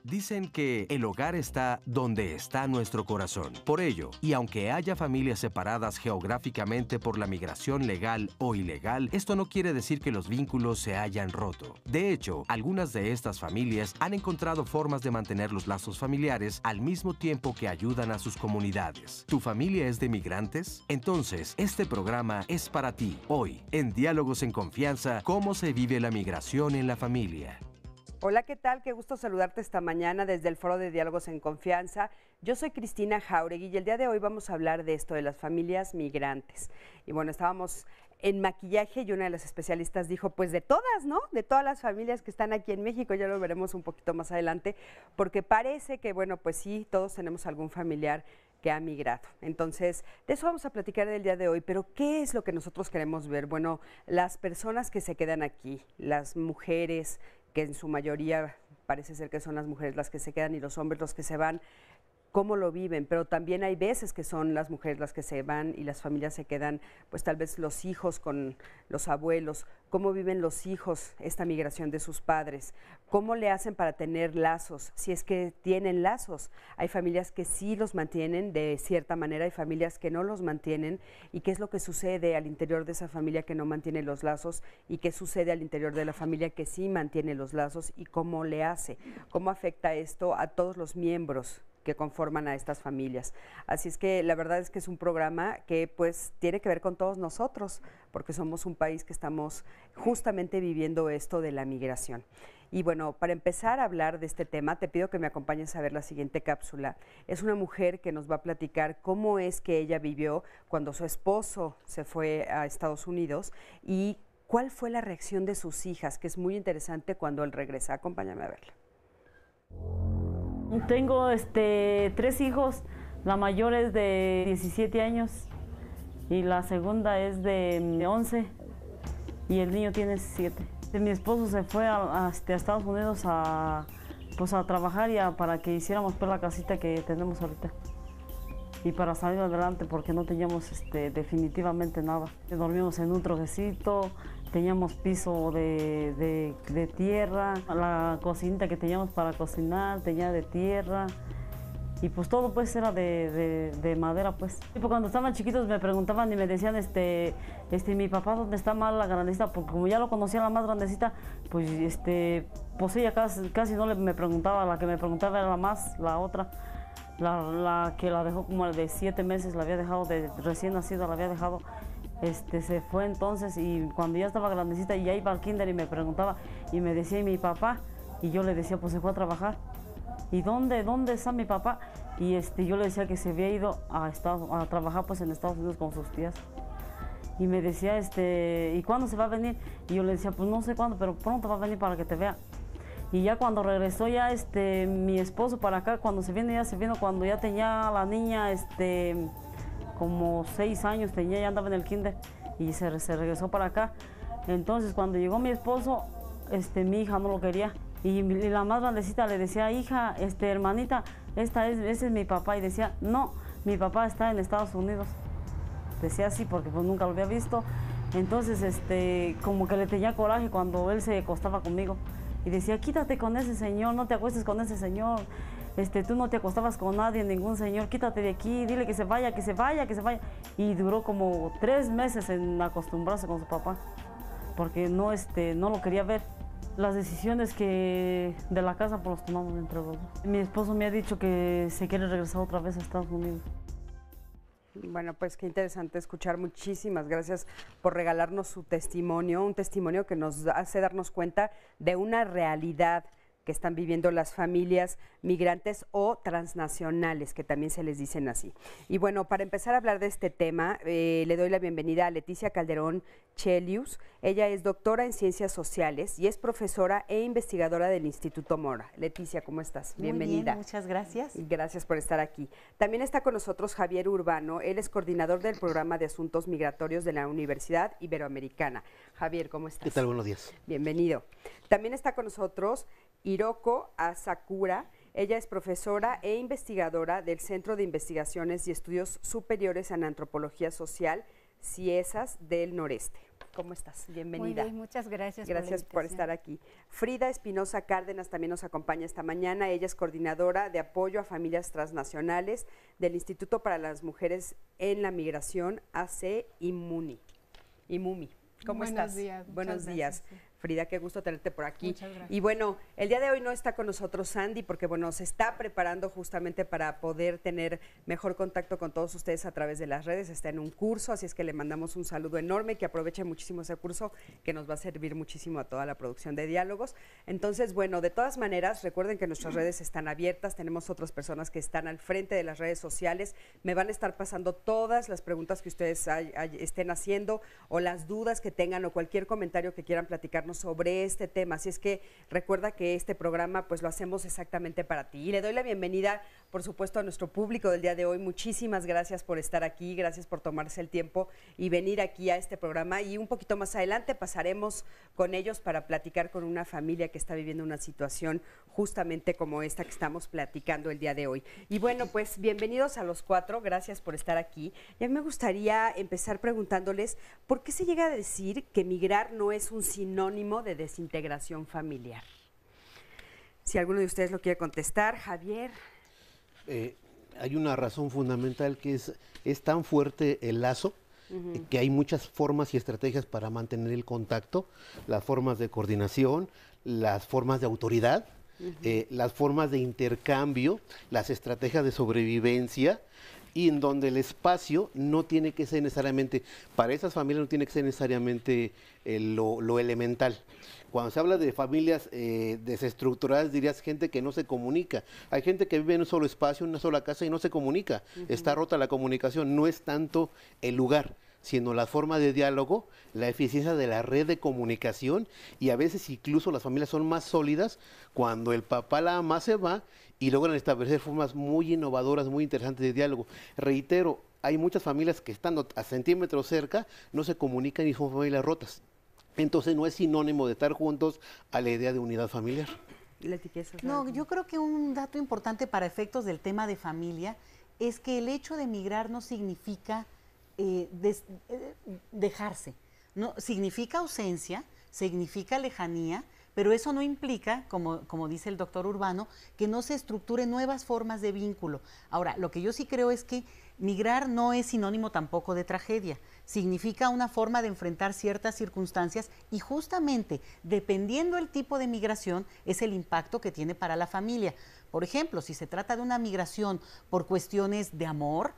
Dicen que el hogar está donde está nuestro corazón. Por ello, y aunque haya familias separadas geográficamente por la migración legal o ilegal, esto no quiere decir que los vínculos se hayan roto. De hecho, algunas de estas familias han encontrado formas de mantener los lazos familiares al mismo tiempo que ayudan a sus comunidades. ¿Tu familia es de migrantes? Entonces, este programa es para ti. Hoy, en Diálogos en Confianza, ¿cómo se vive la migración en la familia? Hola, ¿qué tal? Qué gusto saludarte esta mañana desde el Foro de Diálogos en Confianza. Yo soy Cristina Jauregui y el día de hoy vamos a hablar de esto, de las familias migrantes. Y bueno, estábamos en maquillaje y una de las especialistas dijo, pues de todas, ¿no? De todas las familias que están aquí en México, ya lo veremos un poquito más adelante, porque parece que, bueno, pues sí, todos tenemos algún familiar que ha migrado. Entonces, de eso vamos a platicar el día de hoy, pero ¿qué es lo que nosotros queremos ver? Bueno, las personas que se quedan aquí, las mujeres, que en su mayoría parece ser que son las mujeres las que se quedan y los hombres los que se van, cómo lo viven, pero también hay veces que son las mujeres las que se van y las familias se quedan, pues tal vez los hijos con los abuelos, cómo viven los hijos esta migración de sus padres, cómo le hacen para tener lazos, si es que tienen lazos. Hay familias que sí los mantienen de cierta manera, hay familias que no los mantienen, y qué es lo que sucede al interior de esa familia que no mantiene los lazos y qué sucede al interior de la familia que sí mantiene los lazos y cómo le hace, cómo afecta esto a todos los miembros que conforman a estas familias. Así es que la verdad es que es un programa que pues tiene que ver con todos nosotros, porque somos un país que estamos justamente viviendo esto de la migración. Y bueno, para empezar a hablar de este tema, te pido que me acompañes a ver la siguiente cápsula. Es una mujer que nos va a platicar cómo es que ella vivió cuando su esposo se fue a Estados Unidos y cuál fue la reacción de sus hijas, que es muy interesante cuando él regresa. Acompáñame a verla. Tengo 3 hijos, la mayor es de 17 años y la segunda es de 11 y el niño tiene 7. Mi esposo se fue a Estados Unidos a trabajar y para que hiciéramos pues la casita que tenemos ahorita y para salir adelante porque no teníamos definitivamente nada. Dormimos en un trojecito, teníamos piso de tierra, la cocinita que teníamos para cocinar tenía de tierra y pues todo pues era de madera pues. Y pues cuando estaban chiquitos me preguntaban y me decían mi papá ¿dónde está más la grandecita? Porque como ya lo conocía la más grandecita, pues pues ella casi no me preguntaba, la que me preguntaba era la otra. La que la dejó como de 7 meses, la había dejado de recién nacida, la había dejado, se fue entonces y cuando ya estaba grandecita y ya iba al kinder y me preguntaba y me decía, ¿y mi papá? Y yo le decía, pues se fue a trabajar. ¿Y dónde está mi papá? Y yo le decía que se había ido a trabajar pues en Estados Unidos con sus tías. Y me decía, ¿y cuándo se va a venir? Y yo le decía, pues no sé cuándo, pero pronto va a venir para que te vea. Y ya cuando regresó ya mi esposo para acá, cuando se vino cuando ya tenía la niña como 6 años tenía, ya andaba en el kinder y se regresó para acá. Entonces cuando llegó mi esposo, mi hija no lo quería y la más grandecita le decía, hija, hermanita, ese es mi papá, y decía, no, mi papá está en Estados Unidos. Decía así porque pues nunca lo había visto. Entonces como que le tenía coraje cuando él se acostaba conmigo. Y decía, quítate con ese señor, no te acuestes con ese señor, tú no te acostabas con nadie, ningún señor, quítate de aquí, dile que se vaya, que se vaya, que se vaya. Y duró como 3 meses en acostumbrarse con su papá, porque no lo quería ver. Las decisiones de la casa pues las tomamos entre los dos. Mi esposo me ha dicho que se quiere regresar otra vez a Estados Unidos. Bueno, pues qué interesante escuchar. Muchísimas gracias por regalarnos su testimonio, un testimonio que nos hace darnos cuenta de una realidad que están viviendo las familias migrantes o transnacionales, que también se les dicen así. Y bueno, para empezar a hablar de este tema, le doy la bienvenida a Leticia Calderón Chelius. Ella es doctora en Ciencias Sociales y es profesora e investigadora del Instituto Mora. Leticia, ¿cómo estás? Bienvenida. Muy bien, muchas gracias. Gracias por estar aquí. También está con nosotros Javier Urbano. Él es coordinador del Programa de Asuntos Migratorios de la Universidad Iberoamericana. Javier, ¿cómo estás? ¿Qué tal? Buenos días. Bienvenido. También está con nosotros Hiroko Asakura. Ella es profesora e investigadora del Centro de Investigaciones y Estudios Superiores en Antropología Social, CIESAS del Noreste. ¿Cómo estás? Bienvenida. Muy bien, muchas gracias. Gracias por estar aquí. Frida Espinosa Cárdenas también nos acompaña esta mañana. Ella es coordinadora de apoyo a familias transnacionales del Instituto para las Mujeres en la Migración, AC IMUMI. ¿Cómo estás? Buenos días. Frida, qué gusto tenerte por aquí. Muchas gracias. Y bueno, el día de hoy no está con nosotros Sandy porque bueno, se está preparando justamente para poder tener mejor contacto con todos ustedes a través de las redes. Está en un curso, así es que le mandamos un saludo enorme, que aproveche muchísimo ese curso, que nos va a servir muchísimo a toda la producción de diálogos. Entonces, bueno, de todas maneras, recuerden que nuestras redes están abiertas, tenemos otras personas que están al frente de las redes sociales, me van a estar pasando todas las preguntas que ustedes estén haciendo o las dudas que tengan o cualquier comentario que quieran platicar sobre este tema, así es que recuerda que este programa pues lo hacemos exactamente para ti. Y le doy la bienvenida, por supuesto, a nuestro público del día de hoy. Muchísimas gracias por estar aquí, gracias por tomarse el tiempo y venir aquí a este programa, y un poquito más adelante pasaremos con ellos para platicar con una familia que está viviendo una situación justamente como esta que estamos platicando el día de hoy. Y bueno, pues bienvenidos a los cuatro, gracias por estar aquí. Y a mí me gustaría empezar preguntándoles, ¿por qué se llega a decir que migrar no es un sinónimo de desintegración familiar? Si alguno de ustedes lo quiere contestar. Javier. Hay una razón fundamental que es tan fuerte el lazo, que hay muchas formas y estrategias para mantener el contacto, las formas de coordinación, las formas de autoridad, las formas de intercambio, las estrategias de sobrevivencia, y en donde el espacio no tiene que ser necesariamente, para esas familias no tiene que ser necesariamente lo elemental. Cuando se habla de familias desestructuradas, dirías gente que no se comunica. Hay gente que vive en un solo espacio, en una sola casa y no se comunica. Está rota la comunicación. No es tanto el lugar, sino la forma de diálogo, la eficiencia de la red de comunicación, y a veces incluso las familias son más sólidas cuando el papá, la mamá se va y logran establecer formas muy innovadoras, muy interesantes de diálogo. Reitero, hay muchas familias que estando a centímetros cerca no se comunican y son familias rotas. Entonces no es sinónimo de estar juntos a la idea de unidad familiar. No, yo creo que un dato importante para efectos del tema de familia es que el hecho de emigrar no significa dejarse, no significa ausencia, significa lejanía, pero eso no implica, como dice el doctor Urbano, que no se estructuren nuevas formas de vínculo. Ahora, lo que yo sí creo es que migrar no es sinónimo tampoco de tragedia, significa una forma de enfrentar ciertas circunstancias, y justamente dependiendo el tipo de migración es el impacto que tiene para la familia. Por ejemplo, si se trata de una migración por cuestiones de amor,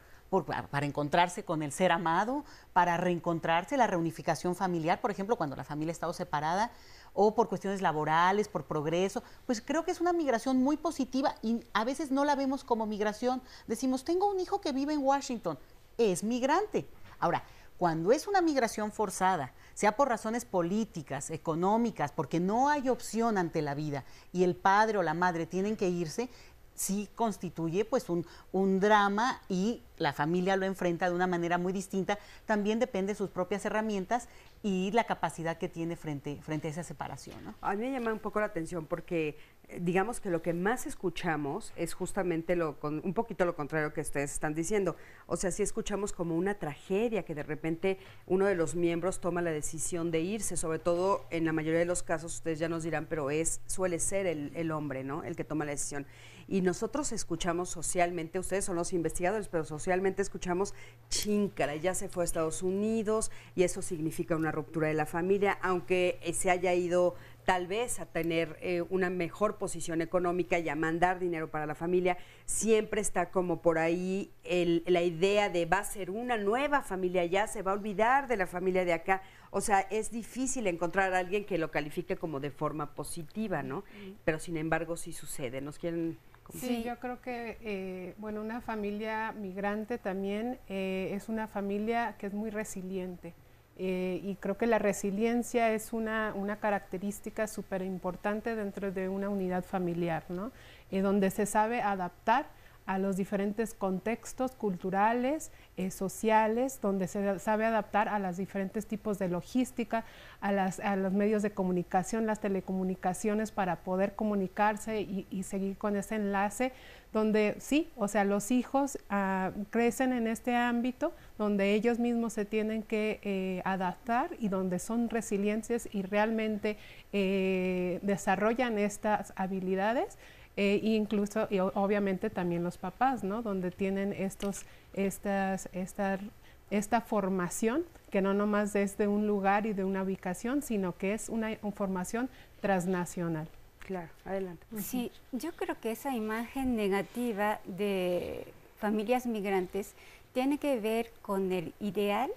para encontrarse con el ser amado, para reencontrarse, la reunificación familiar, por ejemplo, cuando la familia ha estado separada, o por cuestiones laborales, por progreso, pues creo que es una migración muy positiva y a veces no la vemos como migración. Decimos, tengo un hijo que vive en Washington, es migrante. Ahora, cuando es una migración forzada, sea por razones políticas, económicas, porque no hay opción ante la vida y el padre o la madre tienen que irse, sí constituye pues un drama, y la familia lo enfrenta de una manera muy distinta. También depende de sus propias herramientas y la capacidad que tiene frente a esa separación, ¿no? A mí me llama un poco la atención porque digamos que lo que más escuchamos es justamente un poquito lo contrario que ustedes están diciendo. O sea, sí escuchamos como una tragedia, que de repente uno de los miembros toma la decisión de irse, sobre todo en la mayoría de los casos, ustedes ya nos dirán, pero suele ser el hombre, ¿no?, el que toma la decisión. Y nosotros escuchamos socialmente, ustedes son los investigadores, pero socialmente escuchamos, chíncara, ya se fue a Estados Unidos y eso significa una ruptura de la familia, aunque se haya ido tal vez a tener una mejor posición económica y a mandar dinero para la familia, siempre está como por ahí la idea de va a ser una nueva familia ya, se va a olvidar de la familia de acá. O sea, es difícil encontrar a alguien que lo califique como de forma positiva, ¿no? Pero sin embargo sí sucede. ¿Nos quieren...? Sí, yo creo que, bueno, una familia migrante también es una familia que es muy resiliente. Y creo que la resiliencia es una característica súper importante dentro de una unidad familiar, ¿no? Donde se sabe adaptar a los diferentes contextos culturales, sociales, donde se sabe adaptar a los diferentes tipos de logística, a los medios de comunicación, las telecomunicaciones para poder comunicarse y seguir con ese enlace, donde sí, o sea, los hijos crecen en este ámbito, donde ellos mismos se tienen que adaptar y donde son resilientes y realmente desarrollan estas habilidades. Incluso, y obviamente también los papás, ¿no? Donde tienen esta formación que no nomás es de un lugar y de una ubicación, sino que es una formación transnacional. Claro, adelante. Sí, yo creo que esa imagen negativa de familias migrantes tiene que ver con el ideal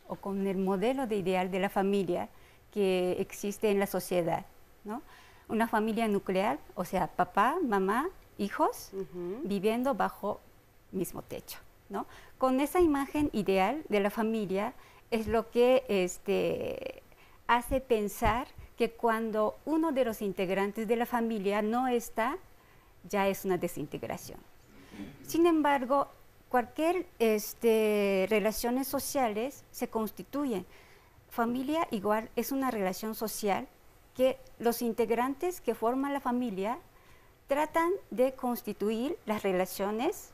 o con el modelo de ideal de la familia que existe en la sociedad, ¿no? Una familia nuclear, o sea, papá, mamá, hijos, viviendo bajo mismo techo, ¿no? Con esa imagen ideal de la familia es lo que hace pensar que cuando uno de los integrantes de la familia no está, ya es una desintegración. Sin embargo, cualquier relaciones sociales se constituyen. Familia igual es una relación social que los integrantes que forman la familia tratan de constituir las relaciones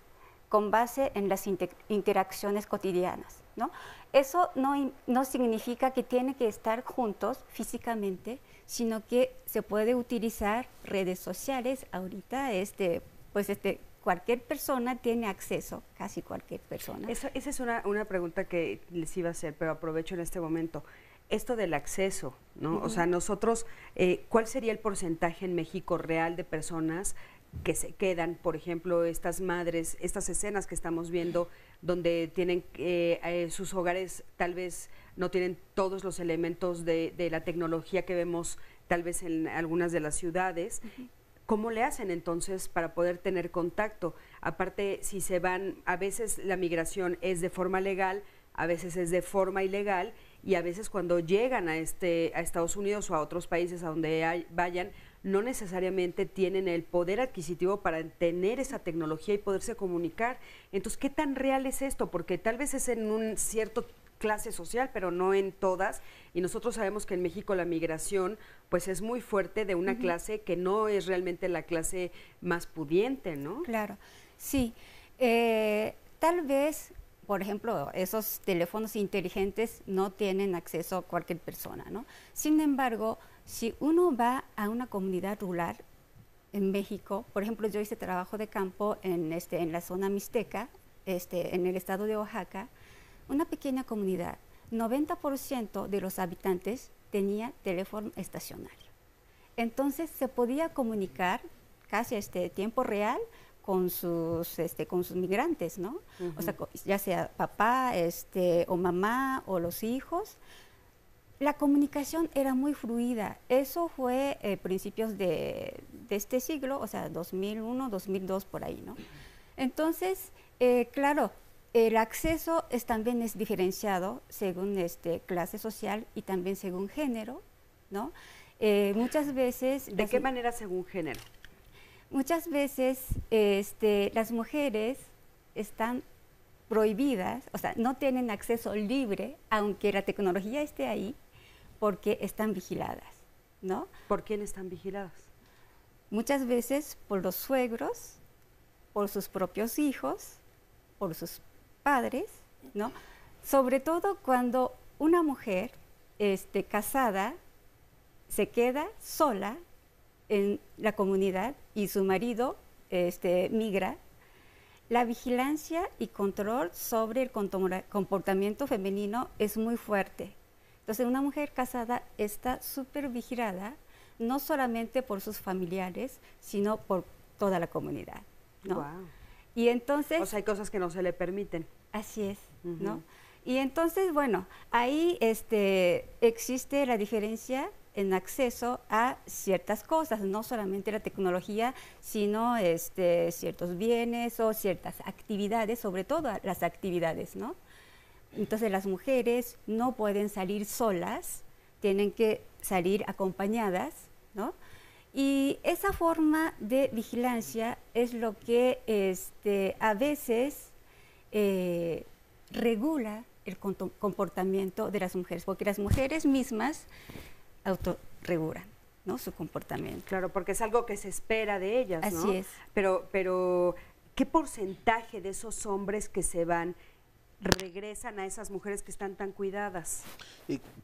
con base en las interacciones cotidianas, ¿no? Eso no significa que tienen que estar juntos físicamente, sino que se puede utilizar redes sociales. Ahorita, cualquier persona tiene acceso, casi cualquier persona. Esa es una pregunta que les iba a hacer, pero aprovecho en este momento. Esto del acceso, ¿no? O sea, nosotros, ¿cuál sería el porcentaje en México real de personas que se quedan, por ejemplo, estas madres, estas escenas que estamos viendo, donde tienen sus hogares, tal vez no tienen todos los elementos de la tecnología que vemos tal vez en algunas de las ciudades? ¿Cómo le hacen entonces para poder tener contacto? Aparte, si se van, a veces la migración es de forma legal, a veces es de forma ilegal, y a veces cuando llegan a Estados Unidos o a otros países a donde vayan, no necesariamente tienen el poder adquisitivo para tener esa tecnología y poderse comunicar. Entonces, ¿qué tan real es esto? Porque tal vez es en un cierto clase social, pero no en todas, y nosotros sabemos que en México la migración pues es muy fuerte de una clase que no es realmente la clase más pudiente, ¿no? Claro, sí. Tal vez, por ejemplo, esos teléfonos inteligentes no tienen acceso a cualquier persona, ¿no? Sin embargo, si uno va a una comunidad rural en México, por ejemplo, yo hice trabajo de campo en la zona mixteca, en el estado de Oaxaca, una pequeña comunidad, 90% de los habitantes tenía teléfono estacionario. Entonces se podía comunicar casi tiempo real con sus migrantes, ¿no? O sea, ya sea papá, o mamá o los hijos. La comunicación era muy fluida. Eso fue principios de este siglo, o sea, 2001, 2002, por ahí, ¿no? Entonces, claro, el acceso también es diferenciado según clase social y también según género, ¿no? Muchas veces... ¿De qué manera según género? Muchas veces las mujeres están prohibidas, o sea, no tienen acceso libre, aunque la tecnología esté ahí, porque están vigiladas, ¿no? ¿Por quién están vigiladas? Muchas veces por los suegros, por sus propios hijos, por sus padres, ¿no? Sobre todo cuando una mujer casada se queda sola en la comunidad y su marido migra, la vigilancia y control sobre el comportamiento femenino es muy fuerte. Entonces, una mujer casada está súper vigilada, no solamente por sus familiares, sino por toda la comunidad, ¿no? Guau. Y entonces... O sea, hay cosas que no se le permiten. Así es, ¿no? Y entonces, bueno, ahí existe la diferencia en acceso a ciertas cosas, no solamente la tecnología, sino ciertos bienes o ciertas actividades, sobre todo las actividades, ¿no? Entonces las mujeres no pueden salir solas, tienen que salir acompañadas, ¿no? Y esa forma de vigilancia es lo que a veces regula el comportamiento de las mujeres, porque las mujeres mismas autorregulan, ¿no?, su comportamiento. Claro, porque es algo que se espera de ellas, ¿no? Así es. Pero, ¿qué porcentaje de esos hombres que se van regresan a esas mujeres que están tan cuidadas?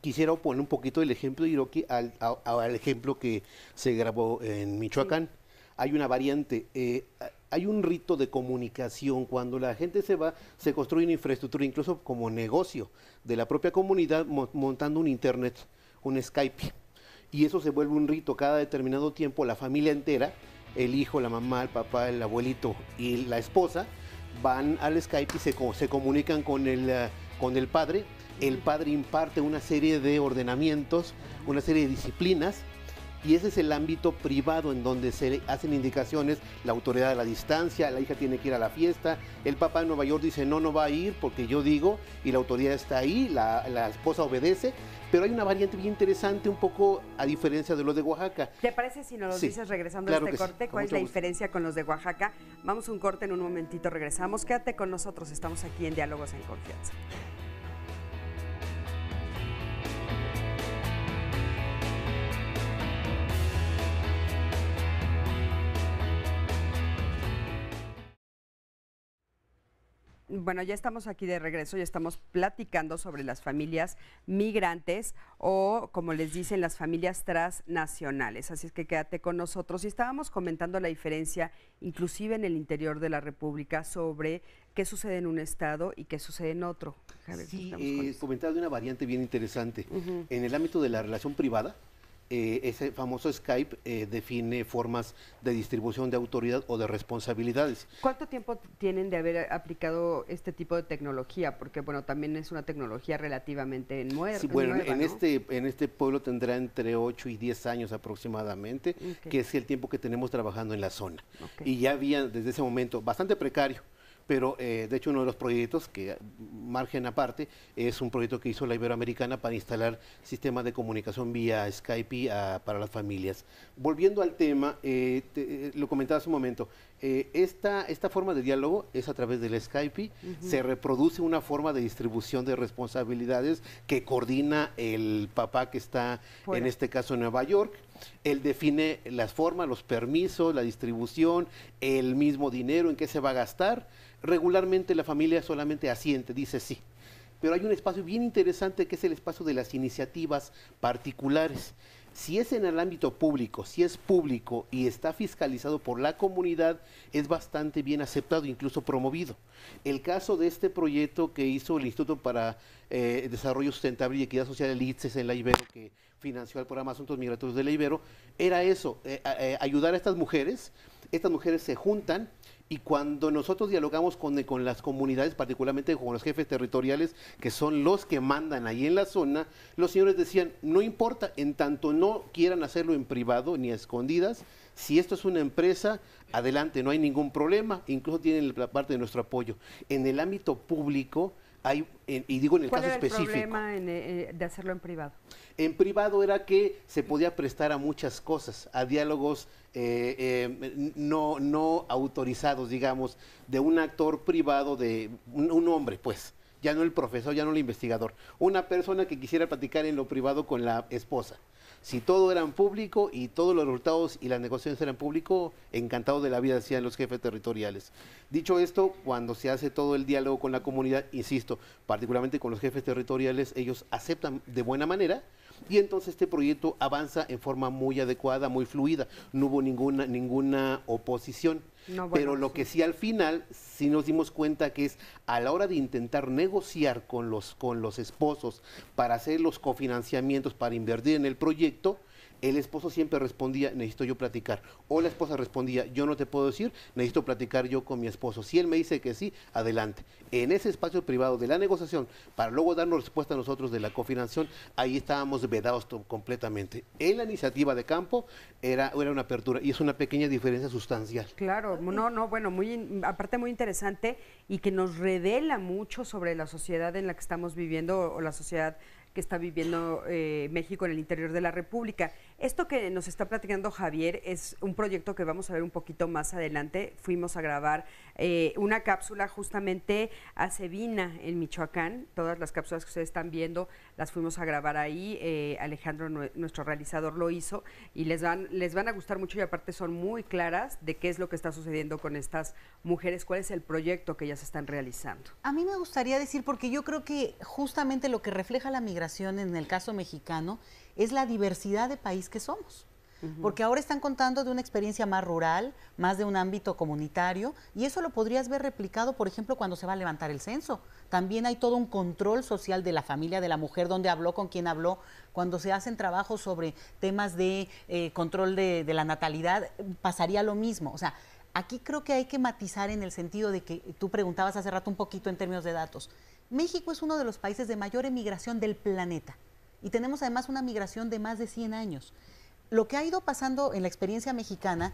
Quisiera poner un poquito el ejemplo de Hiroki al ejemplo que se grabó en Michoacán. Sí. Hay una variante, hay un rito de comunicación. Cuando la gente se va, se construye una infraestructura, incluso como negocio de la propia comunidad, montando un internet, un Skype. Y eso se vuelve un rito. Cada determinado tiempo la familia entera, el hijo, la mamá, el papá, el abuelito y la esposa, van al Skype y se comunican con el padre. El padre imparte una serie de ordenamientos, una serie de disciplinas, y ese es el ámbito privado en donde se hacen indicaciones, la autoridad a la distancia, la hija tiene que ir a la fiesta, el papá en Nueva York dice no va a ir porque yo digo, y la autoridad está ahí, la esposa obedece. Pero hay una variante bien interesante, un poco a diferencia de los de Oaxaca. ¿Te parece si nos lo dices regresando a este corte? ¿Cuál es la diferencia con los de Oaxaca? Vamos a un corte, en un momentito regresamos. Quédate con nosotros, estamos aquí en Diálogos en Confianza. Bueno, ya estamos aquí de regreso, ya estamos platicando sobre las familias migrantes o, como les dicen, las familias transnacionales. Así es que quédate con nosotros. Y estábamos comentando la diferencia, inclusive en el interior de la República, sobre qué sucede en un estado y qué sucede en otro. Sí, comentar de una variante bien interesante. En el ámbito de la relación privada, ese famoso Skype define formas de distribución de autoridad o de responsabilidades. ¿Cuánto tiempo tienen de haber aplicado este tipo de tecnología? Porque, bueno, también es una tecnología relativamente nueva. Sí, bueno, nueva, en este pueblo tendrá entre 8 y 10 años aproximadamente, que es el tiempo que tenemos trabajando en la zona. Y ya había desde ese momento bastante precario. Pero, de hecho, uno de los proyectos, que margen aparte, es un proyecto que hizo la Iberoamericana para instalar sistemas de comunicación vía Skype para las familias. Volviendo al tema, lo comentaba hace un momento, esta forma de diálogo es a través del Skype, se reproduce una forma de distribución de responsabilidades que coordina el papá que está, en este caso, en Nueva York. Él define las formas, los permisos, la distribución, el mismo dinero, en qué se va a gastar. Regularmente la familia solamente asiente, dice sí. Pero hay un espacio bien interesante que es el espacio de las iniciativas particulares. Si es en el ámbito público, si es público y está fiscalizado por la comunidad, es bastante bien aceptado, incluso promovido. El caso de este proyecto que hizo el Instituto para Desarrollo Sustentable y Equidad Social, el ITSES, en la Ibero, que financió el programa Asuntos Migratorios de la Ibero, era eso, ayudar a estas mujeres se juntan. Y cuando nosotros dialogamos con las comunidades, particularmente con los jefes territoriales, que son los que mandan ahí en la zona, los señores decían, no importa, en tanto no quieran hacerlo en privado ni a escondidas, si esto es una empresa, adelante, no hay ningún problema, incluso tienen la parte de nuestro apoyo. En el ámbito público, y digo en el caso específico. ¿Cuál era el problema de hacerlo en privado? En privado era que se podía prestar a muchas cosas, a diálogos no autorizados, digamos, de un actor privado, de un hombre, pues, ya no el profesor, ya no el investigador, una persona que quisiera platicar en lo privado con la esposa. Si todo era en público y todos los resultados y las negociaciones eran público, encantado de la vida, decían los jefes territoriales. Dicho esto, cuando se hace todo el diálogo con la comunidad, insisto, particularmente con los jefes territoriales, ellos aceptan de buena manera. Y entonces este proyecto avanza en forma muy adecuada, muy fluida. No hubo ninguna oposición. No, bueno, pero lo que sí al final, sí nos dimos cuenta que es a la hora de intentar negociar con los esposos para hacer los cofinanciamientos, para invertir en el proyecto, el esposo siempre respondía, necesito yo platicar, o la esposa respondía, yo no te puedo decir, necesito platicar yo con mi esposo. Si él me dice que sí, adelante. En ese espacio privado de la negociación, para luego darnos respuesta a nosotros de la cofinanciación, ahí estábamos vedados completamente. En la iniciativa de campo era una apertura, y es una pequeña diferencia sustancial. Claro, bueno, aparte muy interesante y que nos revela mucho sobre la sociedad en la que estamos viviendo o la sociedad que está viviendo México en el interior de la República. Esto que nos está platicando Javier es un proyecto que vamos a ver un poquito más adelante. Fuimos a grabar una cápsula justamente a Cebina, en Michoacán. Todas las cápsulas que ustedes están viendo las fuimos a grabar ahí. Alejandro, nuestro realizador, lo hizo y les van a gustar mucho, y aparte son muy claras de qué es lo que está sucediendo con estas mujeres, cuál es el proyecto que ellas están realizando. A mí me gustaría decir, porque yo creo que justamente lo que refleja la migración en el caso mexicano es la diversidad de país que somos. Porque ahora están contando de una experiencia más rural, más de un ámbito comunitario, y eso lo podrías ver replicado, por ejemplo, cuando se va a levantar el censo. También hay todo un control social de la familia, de la mujer, dónde habló, con quién habló. Cuando se hacen trabajos sobre temas de control de la natalidad, pasaría lo mismo. O sea, aquí creo que hay que matizar en el sentido de que tú preguntabas hace rato un poquito en términos de datos. México es uno de los países de mayor emigración del planeta y tenemos además una migración de más de 100 años. Lo que ha ido pasando en la experiencia mexicana,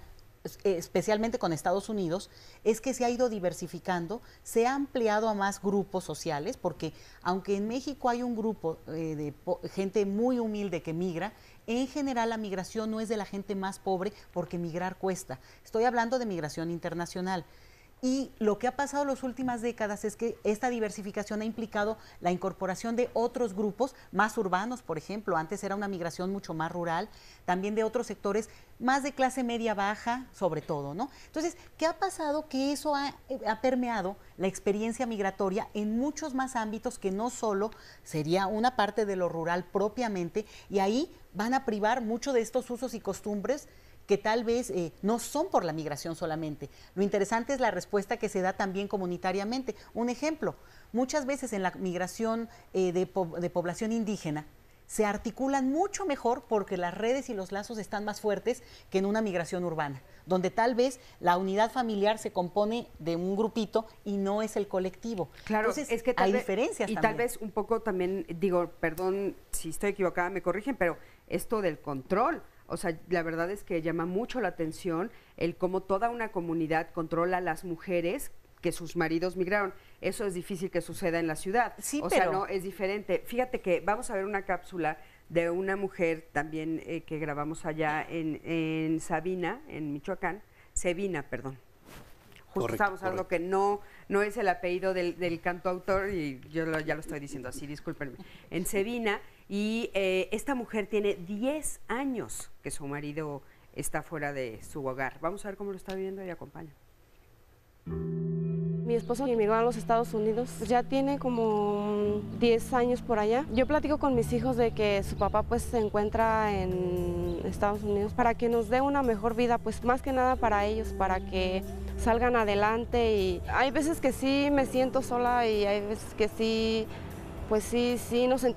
especialmente con Estados Unidos, es que se ha ido diversificando, se ha ampliado a más grupos sociales, porque aunque en México hay un grupo de gente muy humilde que migra, en general la migración no es de la gente más pobre porque migrar cuesta. Estoy hablando de migración internacional. Y lo que ha pasado en las últimas décadas es que esta diversificación ha implicado la incorporación de otros grupos más urbanos, por ejemplo. Antes era una migración mucho más rural, también de otros sectores más de clase media baja, sobre todo, ¿no? Entonces, ¿qué ha pasado? Que eso ha permeado la experiencia migratoria en muchos más ámbitos que no solo sería una parte de lo rural propiamente, y ahí van a privar mucho de estos usos y costumbres que tal vez no son por la migración solamente. Lo interesante es la respuesta que se da también comunitariamente. Un ejemplo, muchas veces en la migración de población indígena se articulan mucho mejor porque las redes y los lazos están más fuertes que en una migración urbana, donde tal vez la unidad familiar se compone de un grupito y no es el colectivo. Claro, entonces es que hay diferencias y también. tal vez un poco también, digo, perdón si estoy equivocada, me corrigen, pero esto del control. O sea, la verdad es que llama mucho la atención el cómo toda una comunidad controla a las mujeres que sus maridos migraron. Eso es difícil que suceda en la ciudad. Sí, o sea, no, es diferente. Fíjate que vamos a ver una cápsula de una mujer también que grabamos allá en Sabina, en Michoacán. Cebina, perdón. Justo estábamos hablando que no es el apellido del cantautor y yo ya lo estoy diciendo así, discúlpenme. En Cebina, y esta mujer tiene 10 años que su marido está fuera de su hogar. Vamos a ver cómo lo está viviendo y acompaña. Mi esposo emigró a los Estados Unidos, ya tiene como 10 años por allá. Yo platico con mis hijos de que su papá pues se encuentra en Estados Unidos para que nos dé una mejor vida, pues más que nada para ellos, para que salgan adelante. Y hay veces que sí me siento sola y hay veces que sí, pues sí,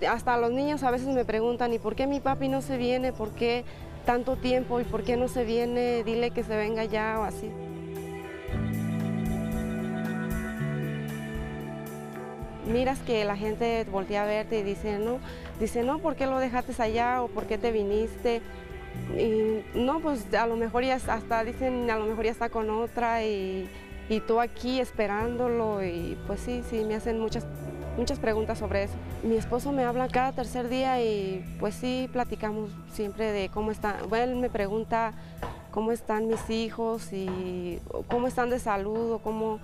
hasta los niños a veces me preguntan, ¿y por qué mi papi no se viene? ¿Por qué tanto tiempo? ¿Y por qué no se viene? Dile que se venga ya o así. Miras que la gente voltea a verte y dice, no, ¿por qué lo dejaste allá? ¿O por qué te viniste? Y no, pues a lo mejor ya hasta dicen, a lo mejor ya está con otra y tú aquí esperándolo. Y pues sí, me hacen muchas preguntas sobre eso. Mi esposo me habla cada tercer día y pues sí, platicamos siempre de cómo está. Bueno, él me pregunta cómo están mis hijos y cómo están de salud o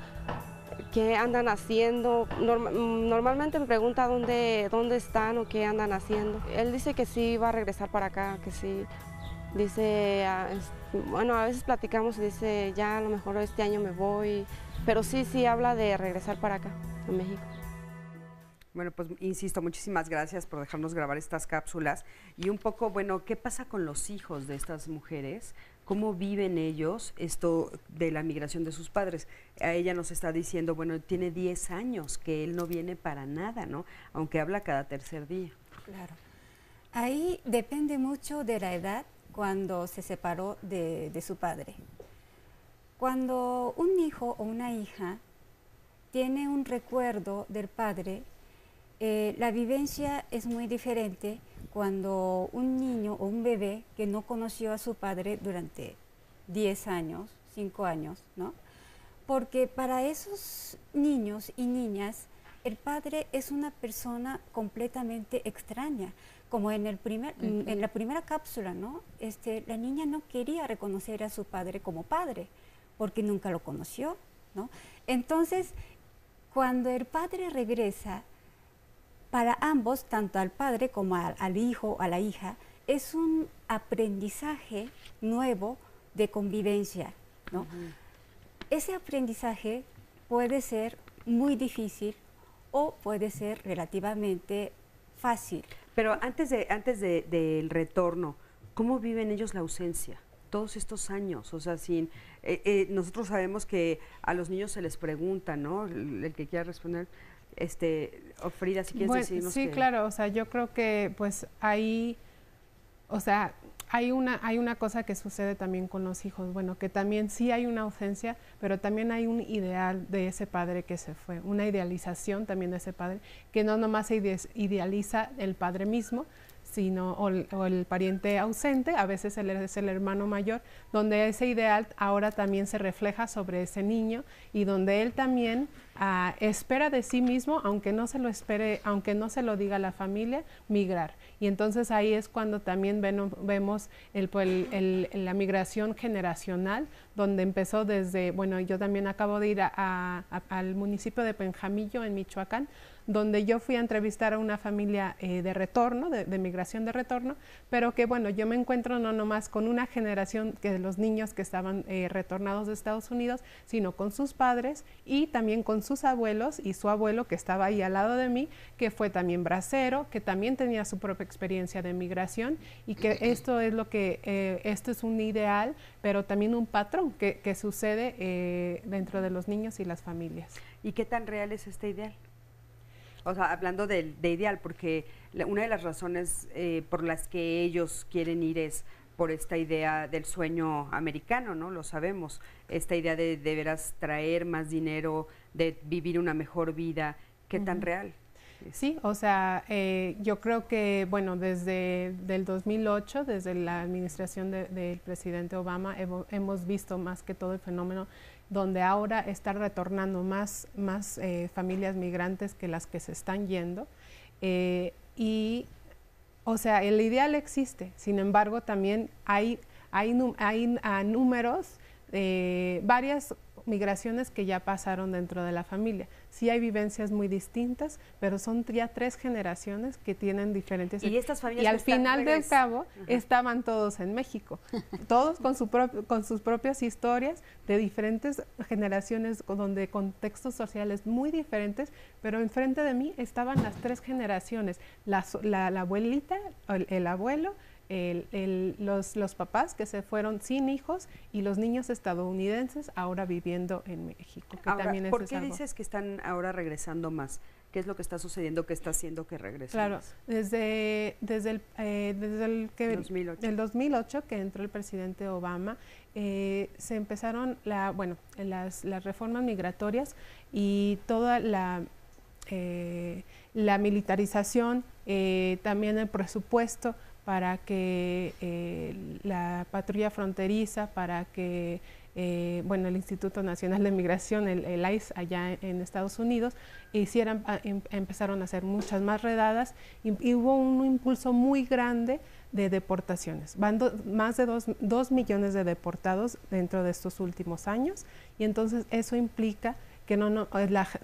qué andan haciendo. Normalmente me pregunta dónde están o qué andan haciendo. Él dice que sí va a regresar para acá, que sí. Dice, bueno, a veces platicamos y dice, ya a lo mejor este año me voy, pero sí habla de regresar para acá, a México. Bueno, pues insisto, muchísimas gracias por dejarnos grabar estas cápsulas y un poco, bueno, ¿qué pasa con los hijos de estas mujeres? ¿Cómo viven ellos esto de la migración de sus padres? A ella nos está diciendo, bueno, tiene 10 años que él no viene para nada, ¿no? Aunque habla cada tercer día. Claro. Ahí depende mucho de la edad cuando se separó de su padre. Cuando un hijo o una hija tiene un recuerdo del padre, la vivencia es muy diferente cuando un niño o un bebé que no conoció a su padre durante 10 años, 5 años, ¿no? Porque para esos niños y niñas, el padre es una persona completamente extraña. Como en la primera cápsula, ¿no? La niña no quería reconocer a su padre como padre, porque nunca lo conoció, ¿no? Entonces, cuando el padre regresa, para ambos, tanto al padre como al hijo, a la hija, es un aprendizaje nuevo de convivencia, ¿no? Ese aprendizaje puede ser muy difícil o puede ser relativamente fácil. Pero antes del retorno, ¿cómo viven ellos la ausencia? Todos estos años, o sea, nosotros sabemos que a los niños se les pregunta, ¿no? El que quiera responder, Frida, si quieres decirnos. Sí, claro, o sea, yo creo que pues ahí, o sea, hay una cosa que sucede también con los hijos, bueno, que también sí hay una ausencia, pero también hay un ideal de ese padre que se fue, una idealización también de ese padre, que no nomás se idealiza el padre mismo, sino o el pariente ausente, a veces es el hermano mayor, donde ese ideal ahora también se refleja sobre ese niño y donde él también espera de sí mismo, aunque no se lo espere, aunque no se lo diga a la familia, migrar. Y entonces ahí es cuando también vemos la migración generacional, donde empezó desde, bueno, yo también acabo de ir al municipio de Penjamillo, en Michoacán, donde yo fui a entrevistar a una familia de retorno, de migración de retorno, pero que bueno, yo me encuentro no nomás con una generación de los niños que estaban retornados de Estados Unidos, sino con sus padres y también con sus abuelos y su abuelo que estaba ahí al lado de mí, que fue también bracero, que también tenía su propia experiencia de migración y que esto es un ideal, pero también un patrón que sucede dentro de los niños y las familias. ¿Y qué tan real es este ideal? O sea, hablando de ideal, porque una de las razones por las que ellos quieren ir es por esta idea del sueño americano, ¿no? Lo sabemos, esta idea de veras traer más dinero, de vivir una mejor vida. ¿Qué tan real? Sí, o sea, yo creo que, bueno, desde el 2008, desde la administración del presidente Obama, hemos visto más que todo el fenómeno donde ahora está retornando más familias migrantes que las que se están yendo. Y, o sea, el ideal existe, sin embargo, también hay números, varias migraciones que ya pasaron dentro de la familia. Sí hay vivencias muy distintas, pero son ya 3 generaciones que tienen diferentes... Y estas familias y al final del cabo estaban todos en México, todos con sus propias historias de diferentes generaciones, donde contextos sociales muy diferentes, pero enfrente de mí estaban las 3 generaciones, la abuelita, el abuelo, los papás que se fueron sin hijos y los niños estadounidenses ahora viviendo en México. Que ahora, también ¿por qué dices que están ahora regresando más? ¿Qué es lo que está sucediendo, que está haciendo que regresen Claro, más? desde el 2008 que entró el presidente Obama, se empezaron las reformas migratorias y toda la militarización, también el presupuesto para que la patrulla fronteriza, para que el Instituto Nacional de Migración, el ICE allá en Estados Unidos, empezaron a hacer muchas más redadas y hubo un impulso muy grande de deportaciones. Van más de 2 millones de deportados dentro de estos últimos años y entonces eso implica que las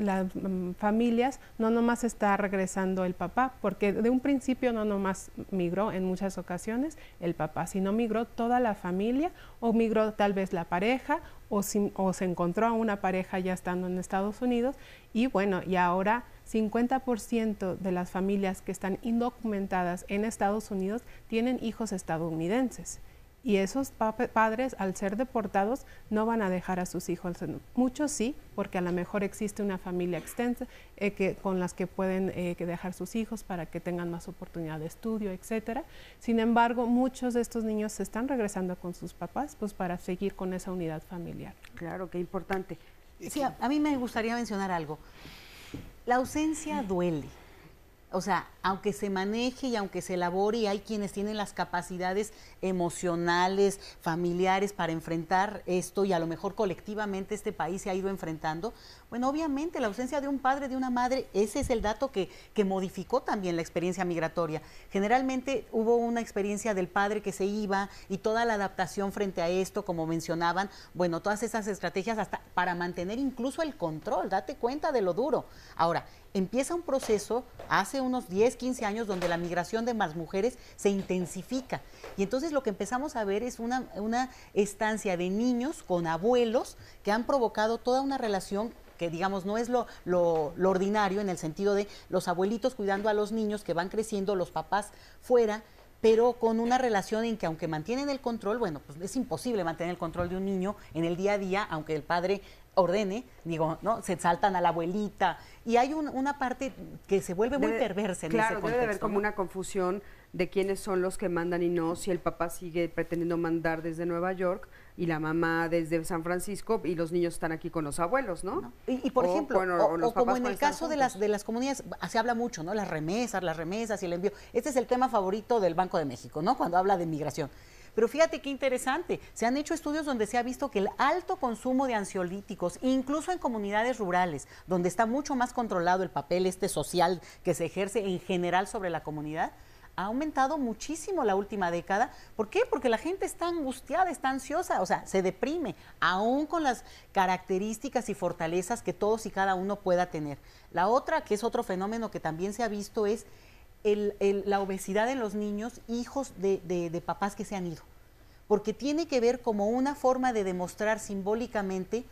familias no nomás está regresando el papá, porque de un principio no nomás migró en muchas ocasiones el papá, sino migró toda la familia o migró tal vez la pareja o se encontró a una pareja ya estando en Estados Unidos y bueno, y ahora 50% de las familias que están indocumentadas en Estados Unidos tienen hijos estadounidenses. Y esos padres, al ser deportados, no van a dejar a sus hijos. Muchos sí, porque a lo mejor existe una familia extensa con las que pueden dejar sus hijos para que tengan más oportunidad de estudio, etcétera. Sin embargo, muchos de estos niños se están regresando con sus papás pues para seguir con esa unidad familiar. Claro, qué importante. Sí, a mí me gustaría mencionar algo. La ausencia duele. O sea, aunque se maneje y aunque se elabore, y hay quienes tienen las capacidades emocionales, familiares para enfrentar esto, y a lo mejor colectivamente este país se ha ido enfrentando, bueno, obviamente la ausencia de un padre, de una madre, ese es el dato que modificó también la experiencia migratoria. Generalmente hubo una experiencia del padre que se iba y toda la adaptación frente a esto, como mencionaban, bueno, todas esas estrategias hasta para mantener incluso el control, date cuenta de lo duro. Ahora, empieza un proceso hace unos 10, 15 años donde la migración de más mujeres se intensifica. Y entonces lo que empezamos a ver es una estancia de niños con abuelos que han provocado toda una relación que digamos no es lo ordinario en el sentido de los abuelitos cuidando a los niños que van creciendo, los papás fuera, pero con una relación en que aunque mantienen el control, bueno, pues es imposible mantener el control de un niño en el día a día, aunque el padre ordene, digo, ¿no? Se saltan a la abuelita y hay una parte que se vuelve muy perversa en ese contexto. Claro, debe haber como una confusión de quiénes son los que mandan y no, si el papá sigue pretendiendo mandar desde Nueva York y la mamá desde San Francisco y los niños están aquí con los abuelos, ¿no? Y por ejemplo, o como en el caso de las comunidades, se habla mucho, ¿no? Las remesas y el envío. Este es el tema favorito del Banco de México, ¿no? Cuando habla de migración. Pero fíjate qué interesante, se han hecho estudios donde se ha visto que el alto consumo de ansiolíticos, incluso en comunidades rurales, donde está mucho más controlado el papel social que se ejerce en general sobre la comunidad, ha aumentado muchísimo la última década. ¿Por qué? Porque la gente está angustiada, está ansiosa, o sea, se deprime, aún con las características y fortalezas que todos y cada uno pueda tener. La otra, que es otro fenómeno que también se ha visto, es la obesidad en los niños, hijos de papás que se han ido, porque tiene que ver como una forma de demostrar simbólicamente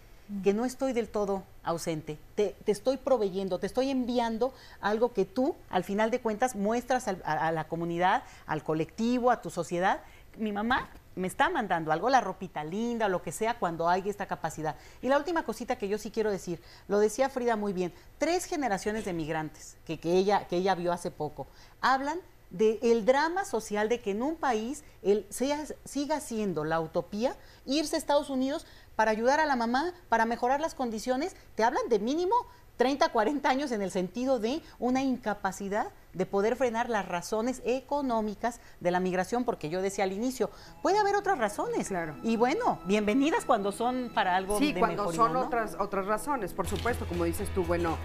que no estoy del todo ausente, te estoy proveyendo, te estoy enviando algo que tú, al final de cuentas, muestras a la comunidad, al colectivo, a tu sociedad. Mi mamá me está mandando algo, la ropita linda, lo que sea, cuando hay esta capacidad. Y la última cosita que yo sí quiero decir, lo decía Frida muy bien, 3 generaciones de migrantes que ella vio hace poco, hablan del drama social de que en un país siga siendo la utopía irse a Estados Unidos para ayudar a la mamá, para mejorar las condiciones. Te hablan de mínimo 30, 40 años en el sentido de una incapacidad de poder frenar las razones económicas de la migración, porque yo decía al inicio, puede haber otras razones. Claro. Y bueno, bienvenidas cuando son para algo de mejoría, cuando son, ¿no? otras razones, por supuesto, como dices tú, bueno,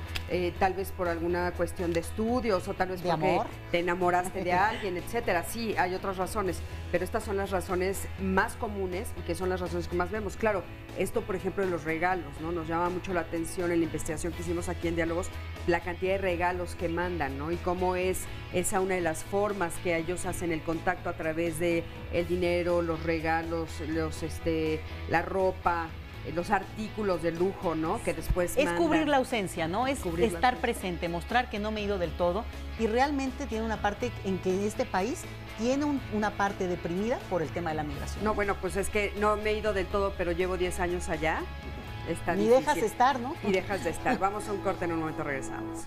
tal vez por alguna cuestión de estudios o tal vez de porque amor, te enamoraste de alguien, etcétera. Sí, hay otras razones, pero estas son las razones más comunes y que son las razones que más vemos. Claro, esto, por ejemplo, de los regalos, ¿no? Nos llama mucho la atención en la investigación que hicimos aquí en Diálogos, la cantidad de regalos que mandan, ¿no? Y cómo es esa una de las formas que ellos hacen el contacto a través de el dinero, los regalos, la ropa, los artículos de lujo, ¿no? Que después es mandan. Cubrir la ausencia, ¿no? Es estar presente, mostrar que no me he ido del todo, y realmente tiene una parte en que este país tiene una parte deprimida por el tema de la migración. No, bueno, pues es que no me he ido del todo, pero llevo 10 años allá. Está Ni difícil. dejas de estar, ¿no? Y dejas de estar. Vamos a un corte, en un momento regresamos.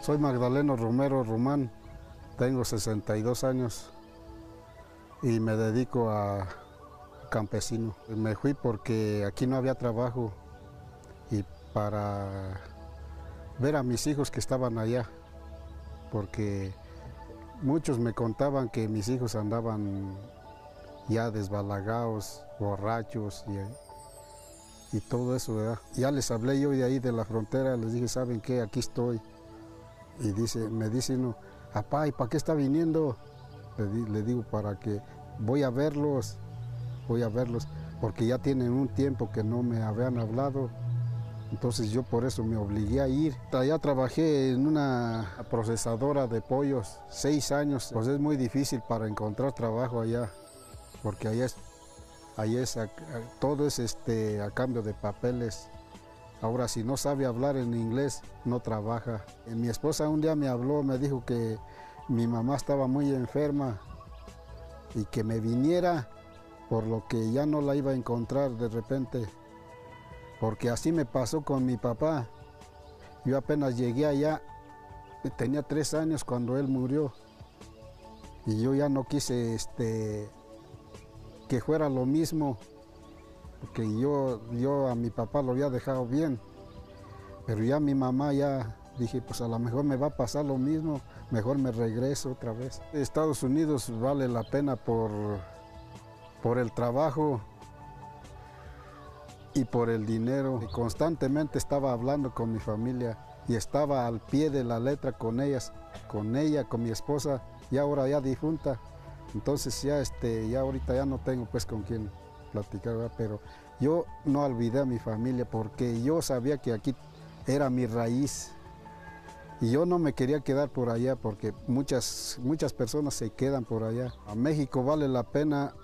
Soy Magdaleno Romero Román, tengo 62 años y me dedico a campesino. Me fui porque aquí no había trabajo y para ver a mis hijos que estaban allá, porque muchos me contaban que mis hijos andaban ya desbalagados, borrachos y todo eso, ¿verdad? Ya les hablé yo de ahí de la frontera, les dije, ¿saben qué? Aquí estoy. Y me dice uno, papá, ¿y para qué está viniendo? Le digo, para que voy a verlos, porque ya tienen un tiempo que no me habían hablado. Entonces yo por eso me obligué a ir. Allá trabajé en una procesadora de pollos 6 años. Pues es muy difícil para encontrar trabajo allá, porque todo es a cambio de papeles. Ahora, si no sabe hablar en inglés, no trabaja. Mi esposa un día me habló, me dijo que mi mamá estaba muy enferma y que me viniera, por lo que ya no la iba a encontrar de repente, porque así me pasó con mi papá. Yo apenas llegué allá, tenía 3 años cuando él murió, y yo ya no quise que fuera lo mismo, porque yo a mi papá lo había dejado bien, pero ya mi mamá ya dije, pues a lo mejor me va a pasar lo mismo, mejor me regreso otra vez. Estados Unidos vale la pena por el trabajo y por el dinero. Y constantemente estaba hablando con mi familia y estaba al pie de la letra con ellas, con ella, con mi esposa, y ahora ya difunta. Entonces ya ahorita ya no tengo pues con quién platicar, ¿verdad? Pero yo no olvidé a mi familia porque yo sabía que aquí era mi raíz. Y yo no me quería quedar por allá porque muchas personas se quedan por allá. A México vale la pena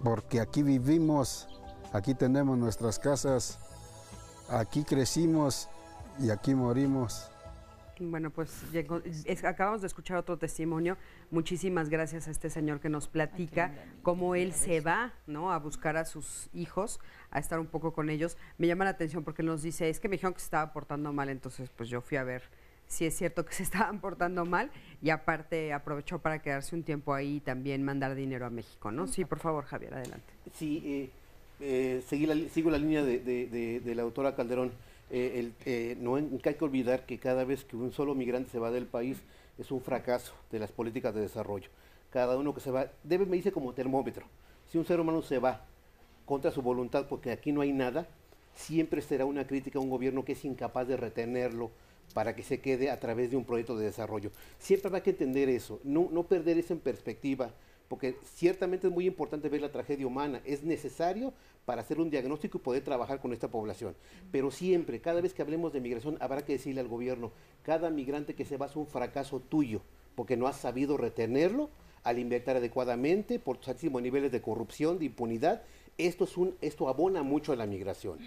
porque aquí vivimos, aquí tenemos nuestras casas, aquí crecimos y aquí morimos. Bueno, pues acabamos de escuchar otro testimonio. Muchísimas gracias a este señor que nos platica cómo él se va, ¿no?, a buscar a sus hijos, a estar un poco con ellos. Me llama la atención porque él nos dice, es que me dijeron que se estaba portando mal, entonces pues yo fui a ver si es cierto que se estaban portando mal, y aparte aprovechó para quedarse un tiempo ahí y también mandar dinero a México, ¿no? Sí, por favor, Javier, adelante. Sí, sigo la línea de la doctora Calderón. No hay que olvidar que cada vez que un solo migrante se va del país es un fracaso de las políticas de desarrollo. Cada uno que se va, me dice como termómetro, si un ser humano se va contra su voluntad porque aquí no hay nada, siempre será una crítica a un gobierno que es incapaz de retenerlo para que se quede a través de un proyecto de desarrollo. Siempre habrá que entender eso, no perder eso en perspectiva, porque ciertamente es muy importante ver la tragedia humana, es necesario para hacer un diagnóstico y poder trabajar con esta población. Pero siempre, cada vez que hablemos de migración, habrá que decirle al gobierno, cada migrante que se va es un fracaso tuyo, porque no has sabido retenerlo, alimentar adecuadamente, por tus altísimos niveles de corrupción, de impunidad. Esto abona mucho a la migración.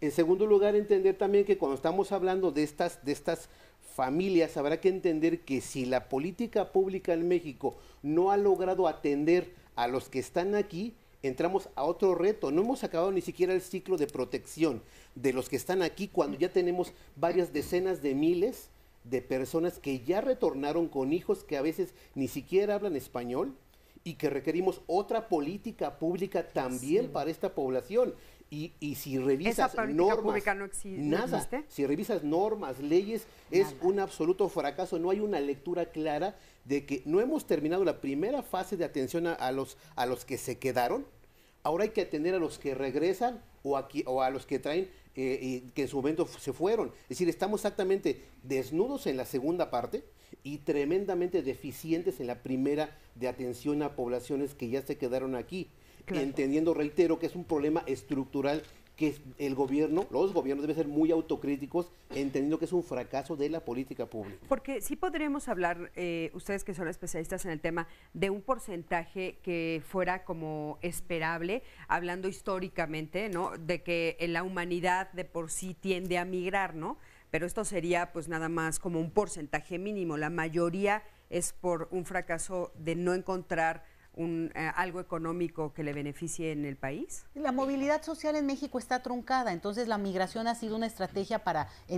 En segundo lugar, entender también que cuando estamos hablando de estas familias, habrá que entender que si la política pública en México no ha logrado atender a los que están aquí, entramos a otro reto. No hemos acabado ni siquiera el ciclo de protección de los que están aquí cuando ya tenemos varias decenas de miles de personas que ya retornaron con hijos que a veces ni siquiera hablan español y que requerimos otra política pública también para esta población. Y si revisas normas, no existe. Nada. Si revisas normas, leyes, es un absoluto fracaso. No hay una lectura clara de que no hemos terminado la primera fase de atención a los que se quedaron. Ahora hay que atender a los que regresan o a los que traen que en su momento se fueron. Es decir, estamos exactamente desnudos en la segunda parte y tremendamente deficientes en la primera de atención a poblaciones que ya se quedaron aquí. Claro. Entendiendo, reitero, que es un problema estructural que los gobiernos deben ser muy autocríticos, entendiendo que es un fracaso de la política pública. Porque sí podremos hablar, ustedes que son especialistas en el tema, de un porcentaje que fuera como esperable, hablando históricamente, ¿no?, de que la humanidad de por sí tiende a migrar, ¿no? Pero esto sería pues nada más como un porcentaje mínimo. La mayoría es por un fracaso de no encontrar algo económico que le beneficie en el país. La movilidad social en México está truncada, entonces la migración ha sido una estrategia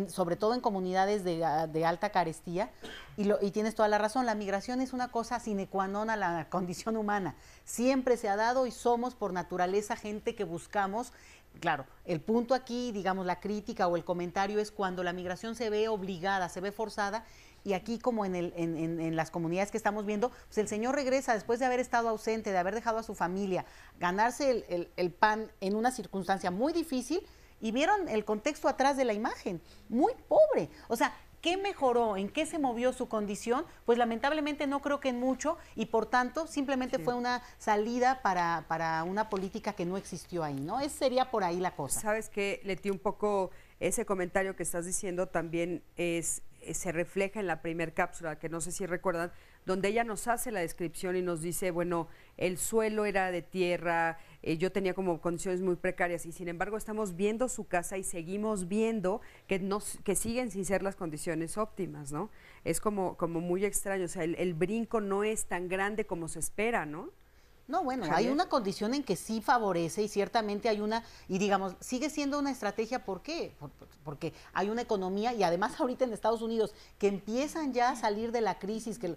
sobre todo en comunidades de alta carestía, y tienes toda la razón, la migración es una cosa sine qua non a la condición humana, siempre se ha dado y somos por naturaleza gente que buscamos. Claro, el punto aquí, digamos, la crítica o el comentario es cuando la migración se ve obligada, se ve forzada. Y aquí, como en las comunidades que estamos viendo, pues el señor regresa después de haber estado ausente, de haber dejado a su familia, ganarse el pan en una circunstancia muy difícil, y vieron el contexto atrás de la imagen, muy pobre. O sea, ¿qué mejoró? ¿En qué se movió su condición? Pues lamentablemente no creo que en mucho, y por tanto simplemente fue una salida para una política que no existió ahí, ¿no? Sería por ahí la cosa. ¿Sabes qué, Leti? Un poco ese comentario que estás diciendo también se refleja en la primer cápsula, que no sé si recuerdan, donde ella nos hace la descripción y nos dice, bueno, el suelo era de tierra, yo tenía como condiciones muy precarias y sin embargo estamos viendo su casa y seguimos viendo que siguen sin ser las condiciones óptimas, ¿no? Es como muy extraño, o sea, el brinco no es tan grande como se espera, ¿no? No, bueno, Javier. hay una condición en que sí favorece y ciertamente hay una, y digamos, sigue siendo una estrategia, ¿por qué? Porque hay una economía y además ahorita en Estados Unidos que empiezan ya a salir de la crisis, que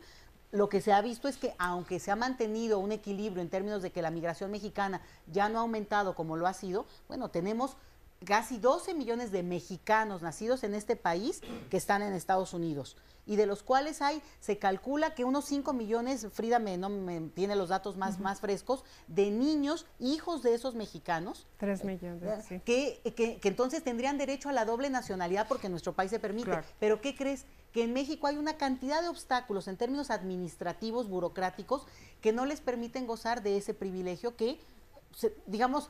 lo que se ha visto es que aunque se ha mantenido un equilibrio en términos de que la migración mexicana ya no ha aumentado como lo ha sido, bueno, tenemos casi 12 millones de mexicanos nacidos en este país que están en Estados Unidos y de los cuales se calcula que unos 5 millones, Frida no me tiene los datos más frescos, de niños, hijos de esos mexicanos. 3 millones, sí. Que entonces tendrían derecho a la doble nacionalidad porque nuestro país se permite. Claro. Pero ¿qué crees? Que en México hay una cantidad de obstáculos en términos administrativos, burocráticos, que no les permiten gozar de ese privilegio que, digamos,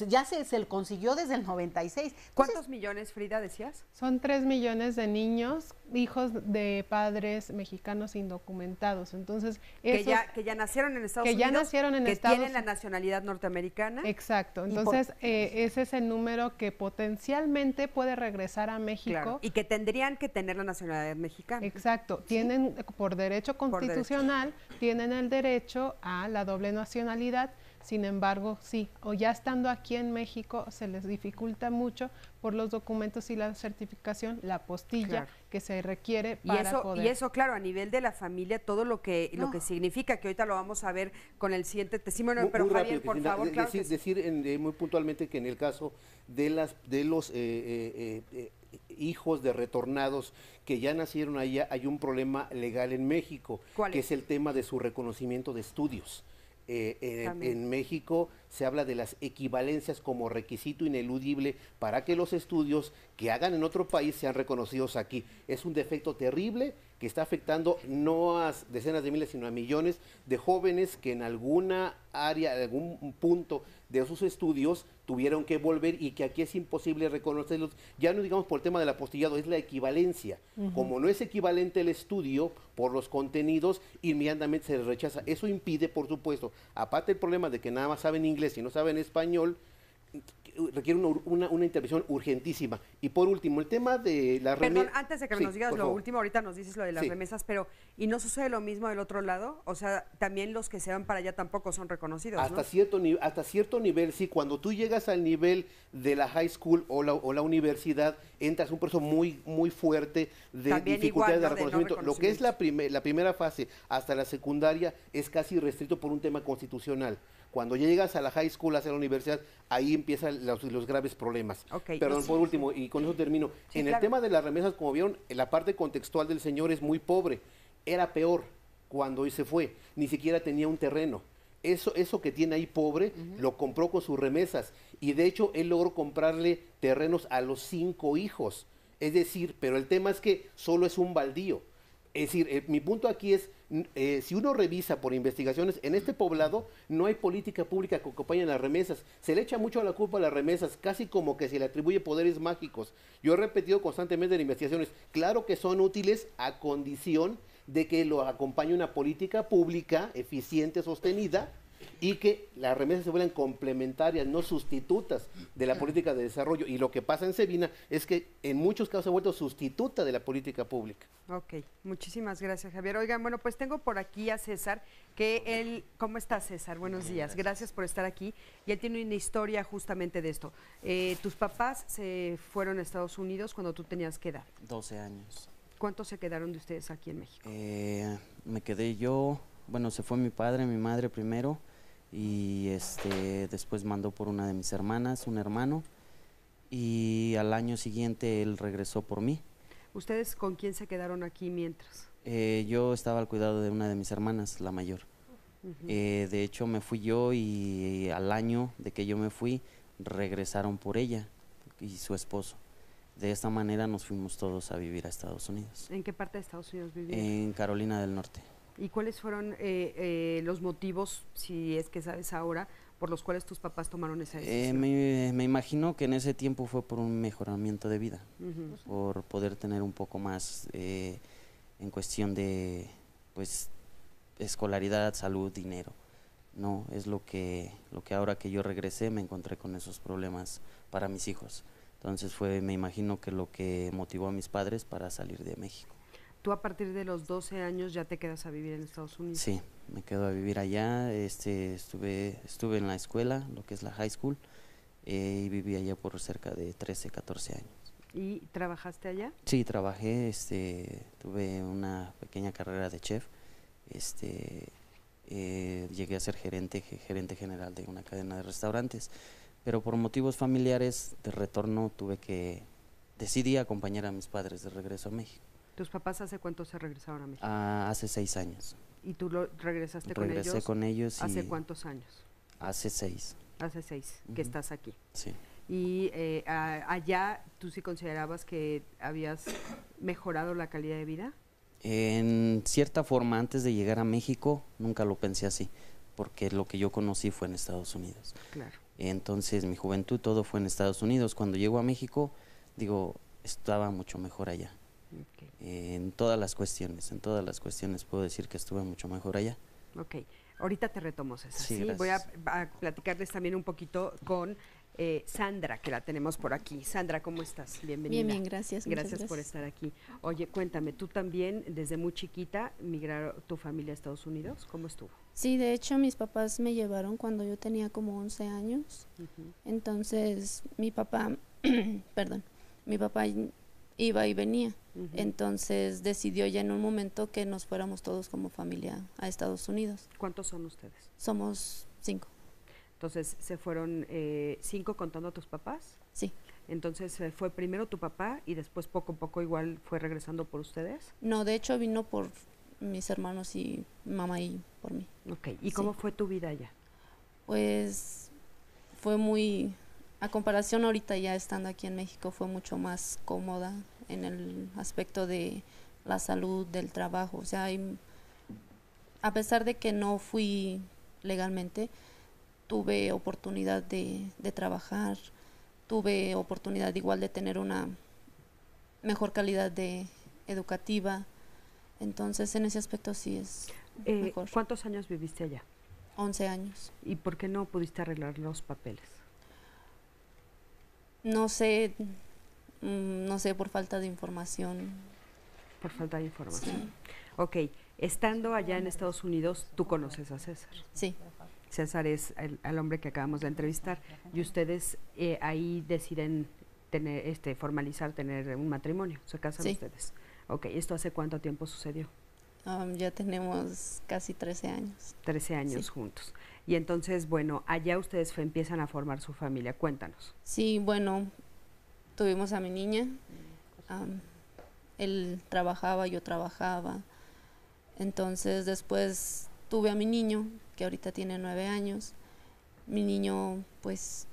ya se consiguió desde el 96. Entonces, ¿cuántos millones, Frida, decías? Son 3 millones de niños, hijos de padres mexicanos indocumentados. Entonces, que ya nacieron en Estados Unidos, ya nacieron en Estados tienen la nacionalidad norteamericana. Exacto. Entonces, ese es el número que potencialmente puede regresar a México. Claro. Y que tendrían que tener la nacionalidad mexicana. Exacto. ¿Sí? Tienen, por derecho constitucional, tienen el derecho a la doble nacionalidad. Sin embargo, sí, o ya estando aquí en México se les dificulta mucho por los documentos y la certificación, la apostilla, claro, que se requiere para poder. Y eso, claro, a nivel de la familia, todo lo que significa, que ahorita lo vamos a ver con el siguiente testimonio, pero Javier, rápido, por favor, claro. Decir muy puntualmente que en el caso de los hijos de retornados que ya nacieron allá, hay un problema legal en México, que es el tema de su reconocimiento de estudios. En México se habla de las equivalencias como requisito ineludible para que los estudios que hagan en otro país sean reconocidos aquí. Es un defecto terrible que está afectando no a decenas de miles, sino a millones de jóvenes que en alguna área, en algún punto de sus estudios tuvieron que volver y que aquí es imposible reconocerlos, ya no digamos por el tema del apostillado, es la equivalencia. Como no es equivalente el estudio por los contenidos, inmediatamente se les rechaza. Eso impide, por supuesto, aparte del problema de que nada más saben inglés y no saben español, requiere una intervención urgentísima. Y por último, el tema de la remesa. Perdón, antes de que nos digas lo último, ahorita nos dices lo de las remesas, pero ¿y no sucede lo mismo del otro lado? O sea, también los que se van para allá tampoco son reconocidos, hasta ¿no? Hasta cierto nivel, sí. Cuando tú llegas al nivel de la high school o la universidad, entras en un proceso muy fuerte de también dificultades igual, ¿no? de reconocimiento. Lo que es la primera fase hasta la secundaria es casi restricto por un tema constitucional. Cuando llegas a la high school, hacia la universidad, ahí empiezan los graves problemas. Perdón, por último, y con eso termino. Sí, en el tema de las remesas, como vieron, la parte contextual del señor es muy pobre. Era peor cuando se fue. Ni siquiera tenía un terreno. Eso que tiene ahí pobre, lo compró con sus remesas. Y de hecho, él logró comprarle terrenos a los 5 hijos. Es decir, pero el tema es que solo es un baldío. Es decir, mi punto aquí es, si uno revisa por investigaciones, en este poblado no hay política pública que acompañe las remesas. Se le echa mucho la culpa a las remesas, casi como que se le atribuye poderes mágicos. Yo he repetido constantemente en investigaciones, claro que son útiles a condición de que lo acompañe una política pública eficiente, sostenida, y que las remesas se vuelvan complementarias, no sustitutas de la política de desarrollo. Y lo que pasa en Sebina es que en muchos casos se ha vuelto sustituta de la política pública. Ok, muchísimas gracias, Javier. Oigan, bueno, pues tengo por aquí a César, que él, ¿cómo está, César? Buenos días, gracias por estar aquí. Y él tiene una historia justamente de esto. Tus papás se fueron a Estados Unidos cuando tú tenías ¿qué edad? 12 años. ¿Cuántos se quedaron de ustedes aquí en México? Me quedé yo, bueno, se fue mi padre, mi madre primero, y después mandó por una de mis hermanas, un hermano, y al año siguiente él regresó por mí. ¿Ustedes con quién se quedaron aquí mientras? Yo estaba al cuidado de una de mis hermanas, la mayor. De hecho me fui yo y al año de que yo me fui regresaron por ella y su esposo. De esta manera nos fuimos todos a vivir a Estados Unidos. ¿En qué parte de Estados Unidos vivían? En Carolina del Norte. ¿Y cuáles fueron los motivos, si es que sabes ahora, por los cuales tus papás tomaron esa decisión? Me imagino que en ese tiempo fue por un mejoramiento de vida, por poder tener un poco más en cuestión de pues escolaridad, salud, dinero. No, es lo que ahora que yo regresé me encontré con esos problemas para mis hijos. Entonces me imagino que lo que motivó a mis padres para salir de México. ¿Tú a partir de los 12 años ya te quedas a vivir en Estados Unidos? Sí, me quedo a vivir allá, estuve en la escuela, lo que es la high school, y viví allá por cerca de 13, 14 años. ¿Y trabajaste allá? Sí, trabajé, tuve una pequeña carrera de chef, llegué a ser gerente general de una cadena de restaurantes, pero por motivos familiares de retorno decidí acompañar a mis padres de regreso a México. ¿Tus papás hace cuánto se regresaron a México? Hace 6 años. ¿Y tú regresaste con ellos? Regresé con ellos. ¿Hace cuántos años? Hace 6. Hace 6, que estás aquí. Sí. Y allá, ¿tú sí considerabas que habías mejorado la calidad de vida? En cierta forma, antes de llegar a México, nunca lo pensé así, porque lo que yo conocí fue en Estados Unidos. Claro. Entonces, mi juventud todo fue en Estados Unidos. Cuando llego a México, estaba mucho mejor allá. Okay. En todas las cuestiones puedo decir que estuve mucho mejor allá. Ok, ahorita te retomo, César. Sí, Voy a platicarles también un poquito con Sandra, que la tenemos por aquí. Sandra, ¿cómo estás? Bienvenida. Bien, gracias. Gracias por estar aquí. Oye, cuéntame, ¿tú también desde muy chiquita migraron tu familia a Estados Unidos? ¿Cómo estuvo? Sí, de hecho mis papás me llevaron cuando yo tenía como 11 años. Entonces mi papá, perdón, mi papá iba y venía. Entonces decidió ya en un momento que nos fuéramos todos como familia a Estados Unidos. ¿Cuántos son ustedes? Somos 5. Entonces, ¿se fueron 5 contando a tus papás? Sí. Entonces, ¿fue primero tu papá y después poco a poco igual fue regresando por ustedes? No, de hecho vino por mis hermanos y mamá y por mí. Ok, ¿y cómo fue tu vida allá? Pues fue muy, a comparación ahorita ya estando aquí en México, fue mucho más cómoda en el aspecto de la salud, del trabajo. O sea, a pesar de que no fui legalmente, tuve oportunidad de trabajar, tuve oportunidad igual de tener una mejor calidad educativa. Entonces, en ese aspecto sí es mejor. ¿Cuántos años viviste allá? 11 años. ¿Y por qué no pudiste arreglar los papeles? No sé, por falta de información. Por falta de información. Sí. Ok, estando allá en Estados Unidos, tú conoces a César. Sí. César es el hombre que acabamos de entrevistar y ustedes ahí deciden formalizar, tener un matrimonio, se casan ustedes. Ok, ¿esto hace cuánto tiempo sucedió? Ya tenemos casi 13 años. 13 años juntos. Y entonces, bueno, allá ustedes empiezan a formar su familia, cuéntanos. Sí, bueno, tuvimos a mi niña, él trabajaba, yo trabajaba, entonces después tuve a mi niño, que ahorita tiene 9 años. Mi niño, pues,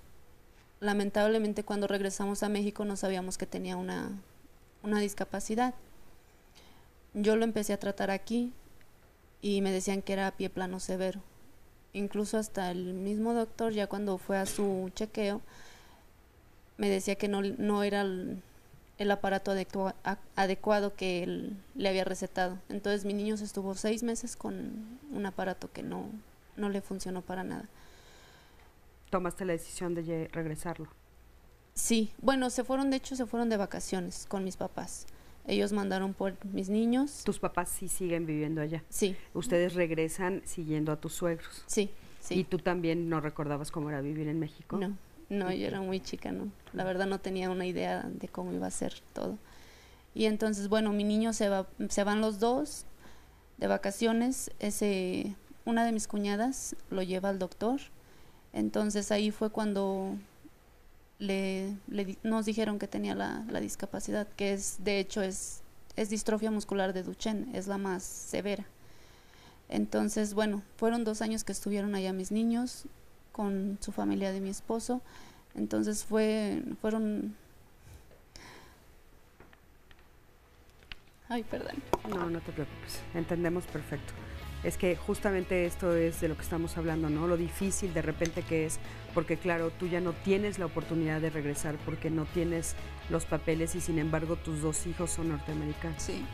lamentablemente cuando regresamos a México no sabíamos que tenía una discapacidad. Yo lo empecé a tratar aquí y me decían que era pie plano severo. Incluso hasta el mismo doctor, ya cuando fue a su chequeo, me decía que no era el aparato adecuado que él le había recetado. Entonces mi niño estuvo 6 meses con un aparato que no le funcionó para nada. ¿Tomaste la decisión de regresarlo? Sí, bueno, se fueron de vacaciones con mis papás. Ellos mandaron por mis niños. ¿Tus papás sí siguen viviendo allá? Sí. ¿Ustedes regresan siguiendo a tus suegros? Sí, sí. ¿Y tú también no recordabas cómo era vivir en México? No, yo era muy chica, no. La verdad no tenía una idea de cómo iba a ser todo. Y entonces, bueno, mi niño se van los dos de vacaciones. Una de mis cuñadas lo lleva al doctor. Entonces ahí fue cuando nos dijeron que tenía la discapacidad, que de hecho es distrofia muscular de Duchenne, es la más severa. Entonces, bueno, fueron 2 años que estuvieron allá mis niños con su familia de mi esposo. Entonces fueron... Ay, perdón. No te preocupes, entendemos perfecto. Es que justamente esto es de lo que estamos hablando, ¿no? Lo difícil de repente que es, porque claro, tú ya no tienes la oportunidad de regresar porque no tienes los papeles y sin embargo tus 2 hijos son norteamericanos. Sí.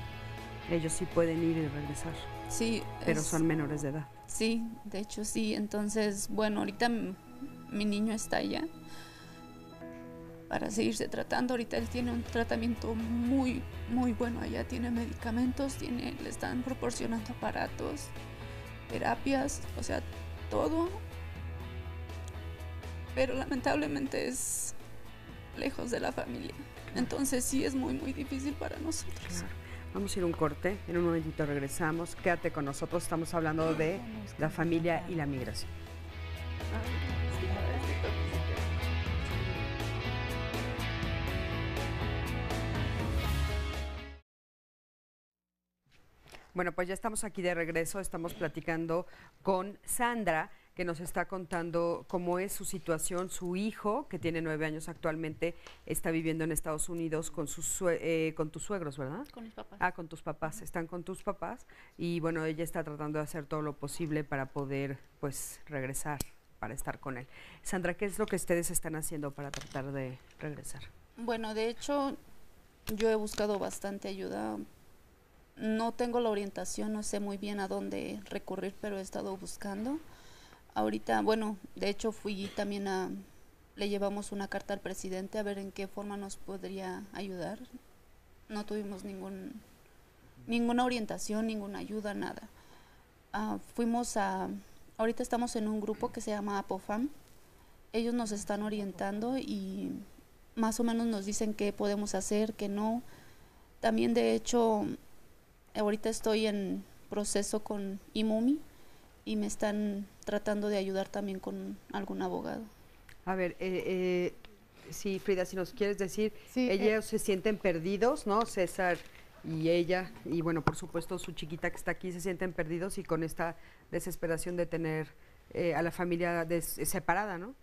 Ellos sí pueden ir y regresar. Sí. Pero son menores de edad. Sí, de hecho sí. Entonces, bueno, ahorita mi niño está allá para seguirse tratando. Ahorita él tiene un tratamiento muy, muy bueno allá. Tiene medicamentos, le están proporcionando aparatos, terapias, o sea, todo. Pero lamentablemente es lejos de la familia. Entonces sí es muy, muy difícil para nosotros. Claro. Vamos a ir a un corte, en un momentito regresamos. Quédate con nosotros, estamos hablando de la familia y la migración. Bueno, pues ya estamos aquí de regreso, estamos platicando con Sandra, que nos está contando cómo es su situación. Su hijo, que tiene 9 años actualmente, está viviendo en Estados Unidos con con tus suegros, ¿verdad? Con mis papás. Ah, con tus papás, están con tus papás y bueno, ella está tratando de hacer todo lo posible para poder, pues, regresar, para estar con él. Sandra, ¿qué es lo que ustedes están haciendo para tratar de regresar? Bueno, de hecho, yo he buscado bastante ayuda. No tengo la orientación, no sé muy bien a dónde recurrir, pero he estado buscando. Ahorita, bueno, de hecho le llevamos una carta al presidente a ver en qué forma nos podría ayudar. No tuvimos ninguna orientación, ninguna ayuda, nada. Ahorita estamos en un grupo que se llama APOFAM. Ellos nos están orientando y más o menos nos dicen qué podemos hacer, qué no. También, de hecho, ahorita estoy en proceso con IMUMI y me están tratando de ayudar también con algún abogado. A ver, sí, Frida, si nos quieres decir, Sí, ellos se sienten perdidos, ¿no? César y ella, y bueno, por supuesto su chiquita que está aquí, se sienten perdidos y con esta desesperación de tener a la familia separada, ¿no?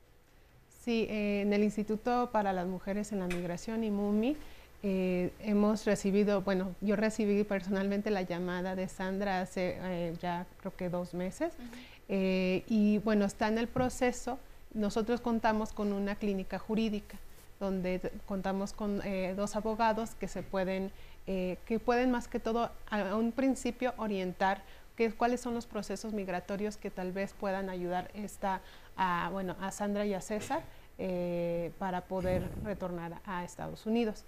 Sí, en el Instituto para las Mujeres en la Migración, IMUMI, hemos recibido, bueno, yo recibí personalmente la llamada de Sandra hace ya creo que 2 meses. Y bueno, está en el proceso. Nosotros contamos con una clínica jurídica donde contamos con 2 abogados que pueden más que todo a un principio orientar cuáles son los procesos migratorios que tal vez puedan ayudar a Sandra y a César para poder retornar a Estados Unidos.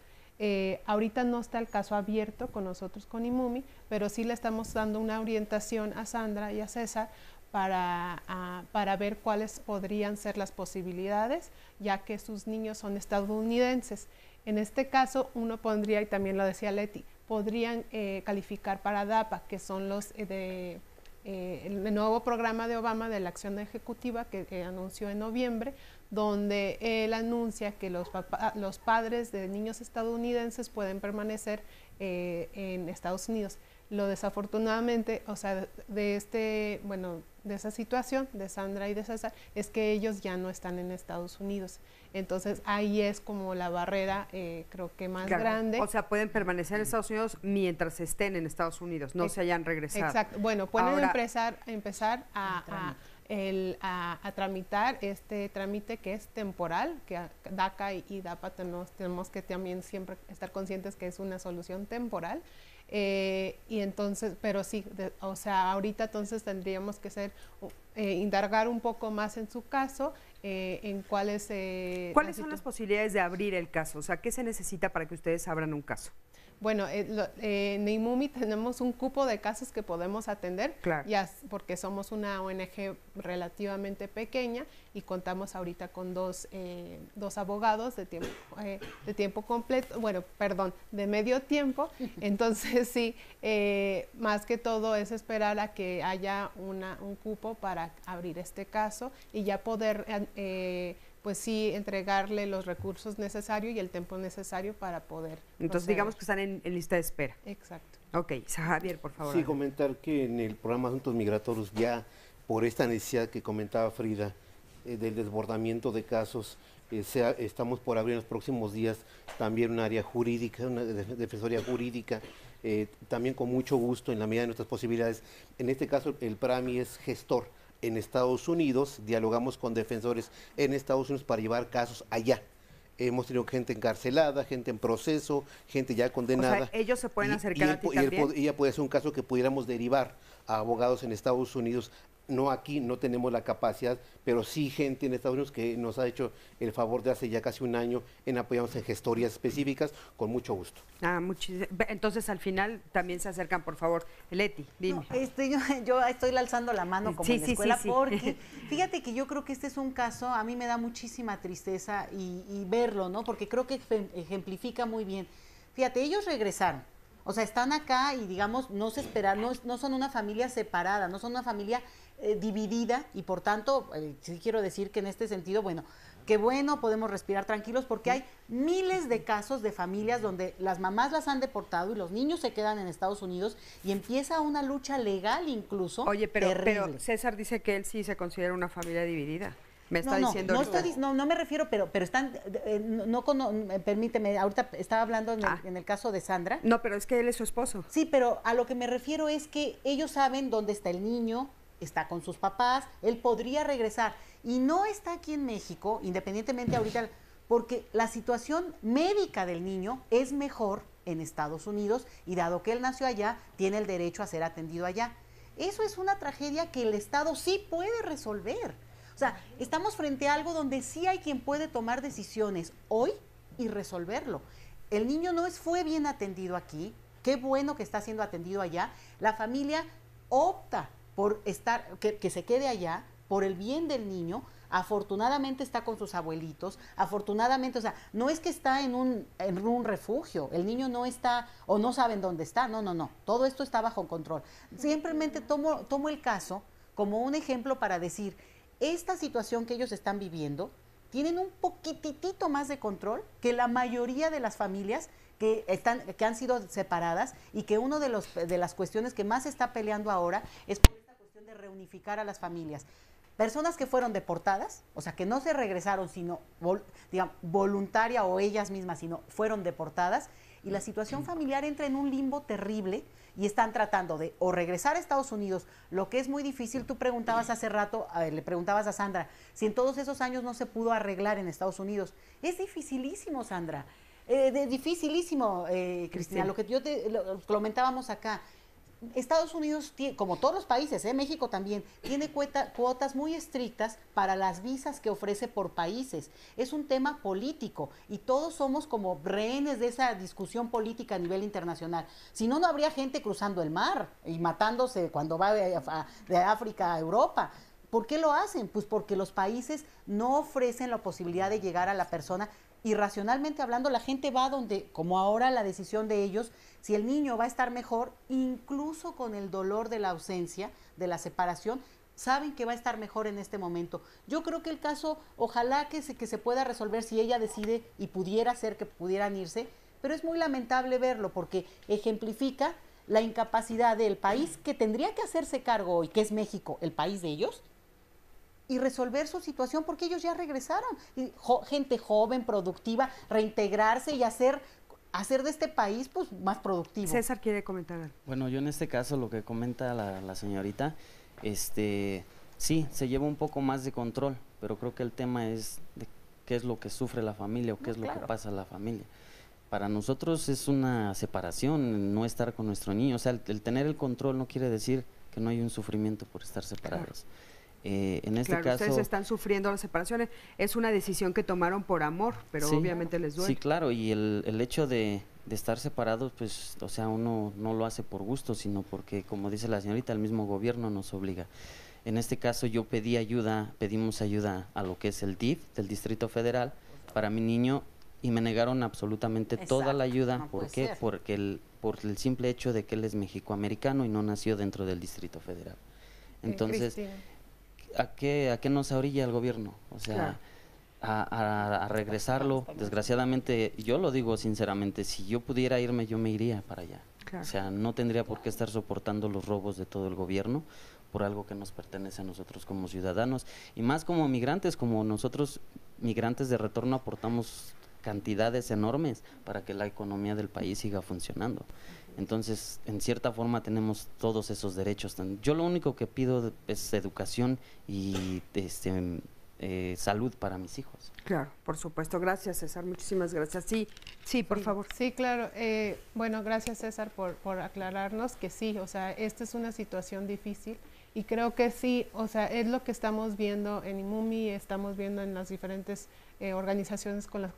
Ahorita no está el caso abierto con nosotros con IMUMI, pero sí le estamos dando una orientación a Sandra y a César para ver cuáles podrían ser las posibilidades, ya que sus niños son estadounidenses. En este caso, uno pondría, y también lo decía Leti, podrían calificar para DAPA, que son el nuevo programa de Obama de la Acción Ejecutiva que anunció en noviembre, donde él anuncia que los padres de niños estadounidenses pueden permanecer en Estados Unidos. Lo desafortunadamente, o sea, de esa situación de Sandra y de César, es que ellos ya no están en Estados Unidos. Entonces ahí es como la barrera, creo que más grande. O sea, pueden permanecer en Estados Unidos mientras estén en Estados Unidos, no se hayan regresado. Exacto. Bueno, pueden empezar a tramitar este trámite que es temporal, que DACA y DAPA tenemos que también siempre estar conscientes que es una solución temporal. Y entonces, pero sí, o sea, ahorita entonces tendríamos que indagar un poco más en su caso, en cuáles son las posibilidades de abrir el caso, o sea, ¿qué se necesita para que ustedes abran un caso? Bueno, en IMUMI tenemos un cupo de casos que podemos atender, claro, ya porque somos una ONG relativamente pequeña y contamos ahorita con dos abogados de tiempo completo, de medio tiempo. Entonces sí, más que todo es esperar a que haya un cupo para abrir este caso y ya poder pues sí, entregarle los recursos necesarios y el tiempo necesario para poder Entonces, proceder. digamos que están en lista de espera. Exacto. Ok, Javier, por favor. Sí, comentar que en el programa Asuntos Migratorios, ya por esta necesidad que comentaba Frida, del desbordamiento de casos, estamos por abrir en los próximos días también un área jurídica, una defensoría jurídica, también con mucho gusto, en la medida de nuestras posibilidades. En este caso, el PRAMI es gestor en Estados Unidos, dialogamos con defensores en Estados Unidos para llevar casos allá. Hemos tenido gente encarcelada, gente en proceso, gente ya condenada. O sea, ellos se pueden acercar a ti también. Ella puede ser un caso que pudiéramos derivar a abogados en Estados Unidos. no aquí, no tenemos la capacidad, pero sí gente en Estados Unidos que nos ha hecho el favor de hace ya casi un año en apoyarnos en gestorías específicas, con mucho gusto. Entonces al final también se acercan, por favor. Leti, dime. No, yo estoy alzando la mano como en la escuela porque fíjate que yo creo que este es un caso, a mí me da muchísima tristeza y verlo, ¿no? Porque creo que ejemplifica muy bien. Fíjate, ellos regresaron. O sea, están acá y digamos, no se esperan, no son una familia separada, no son una familia dividida y por tanto, sí quiero decir que en este sentido, bueno, qué bueno, podemos respirar tranquilos porque hay miles de casos de familias donde las mamás las han deportado y los niños se quedan en Estados Unidos y empieza una lucha legal incluso. Oye, pero César dice que él sí se considera una familia dividida. Me está diciendo no me refiero, pero están, permíteme, ahorita estaba hablando en el caso de Sandra. No, pero es que él es su esposo. Sí, pero a lo que me refiero es que ellos saben dónde está el niño, está con sus papás, él podría regresar y no está aquí en México, independientemente ahorita, porque la situación médica del niño es mejor en Estados Unidos y dado que él nació allá, tiene el derecho a ser atendido allá. Eso es una tragedia que el Estado sí puede resolver. O sea, estamos frente a algo donde sí hay quien puede tomar decisiones hoy y resolverlo. El niño no fue bien atendido aquí, qué bueno que está siendo atendido allá. La familia opta por que se quede allá por el bien del niño. Afortunadamente está con sus abuelitos, afortunadamente, o sea, no es que está en un refugio, el niño no está, o no saben dónde está, no, todo esto está bajo control. Simplemente tomo el caso como un ejemplo para decir, esta situación que ellos están viviendo, tienen un poquitito más de control que la mayoría de las familias que han sido separadas y que una de las cuestiones que más se está peleando ahora es por esta cuestión de reunificar a las familias. Personas que fueron deportadas, o sea, que no se regresaron, sino digamos, voluntaria o ellas mismas, sino fueron deportadas, y la situación familiar entra en un limbo terrible y están tratando de o regresar a Estados Unidos, lo que es muy difícil. Tú preguntabas hace rato, le preguntabas a Sandra, si en todos esos años no se pudo arreglar en Estados Unidos. Es dificilísimo, Sandra, dificilísimo, Cristina, lo que lo comentábamos acá. Estados Unidos, como todos los países, México también, tiene cuotas muy estrictas para las visas que ofrece por países. Es un tema político y todos somos como rehenes de esa discusión política a nivel internacional. Si no, no habría gente cruzando el mar y matándose cuando va de África a Europa. ¿Por qué lo hacen? Pues porque los países no ofrecen la posibilidad de llegar a la persona. Y racionalmente hablando, la gente va donde, como ahora la decisión de ellos, si el niño va a estar mejor, incluso con el dolor de la ausencia, de la separación, saben que va a estar mejor en este momento. Yo creo que el caso, ojalá que se pueda resolver si ella decide y pudiera ser que pudieran irse, pero es muy lamentable verlo porque ejemplifica la incapacidad del país que tendría que hacerse cargo hoy, que es México, el país de ellos, y resolver su situación porque ellos ya regresaron. Gente joven, productiva, reintegrarse y hacer de este país pues más productivo. César quiere comentar algo. Bueno, yo en este caso lo que comenta la señorita, sí, se lleva un poco más de control, pero creo que el tema es de qué es lo que sufre la familia o qué es lo que pasa a la familia. Para nosotros es una separación no estar con nuestro niño, o sea, el tener el control no quiere decir que no hay un sufrimiento por estar separados. En este caso, ustedes están sufriendo las separaciones, es una decisión que tomaron por amor, pero sí, obviamente les duele. Sí, claro, y el hecho de estar separados, pues, o sea, uno no lo hace por gusto, sino porque, como dice la señorita, el mismo gobierno nos obliga. En este caso yo pedimos ayuda a lo que es el DIF, del Distrito Federal, para mi niño, y me negaron absolutamente toda la ayuda. No ¿Por qué? Porque por el simple hecho de que él es mexicoamericano y no nació dentro del Distrito Federal. Entonces, ¿a qué nos orilla el gobierno? O sea, a regresarlo. Desgraciadamente, yo lo digo sinceramente, si yo pudiera irme, yo me iría para allá. O sea, no tendría por qué estar soportando los robos de todo el gobierno por algo que nos pertenece a nosotros como ciudadanos. Y más como migrantes, como nosotros, migrantes de retorno, aportamos cantidades enormes para que la economía del país siga funcionando. Entonces, en cierta forma tenemos todos esos derechos. Yo lo único que pido es educación y salud para mis hijos. Claro, por supuesto. Gracias, César. Muchísimas gracias. Sí, por favor. Sí, claro. Bueno, gracias, César, por aclararnos que sí, o sea, esta es una situación difícil Y creo que sí, o sea, es lo que estamos viendo en IMUMI, estamos viendo en las diferentes organizaciones con las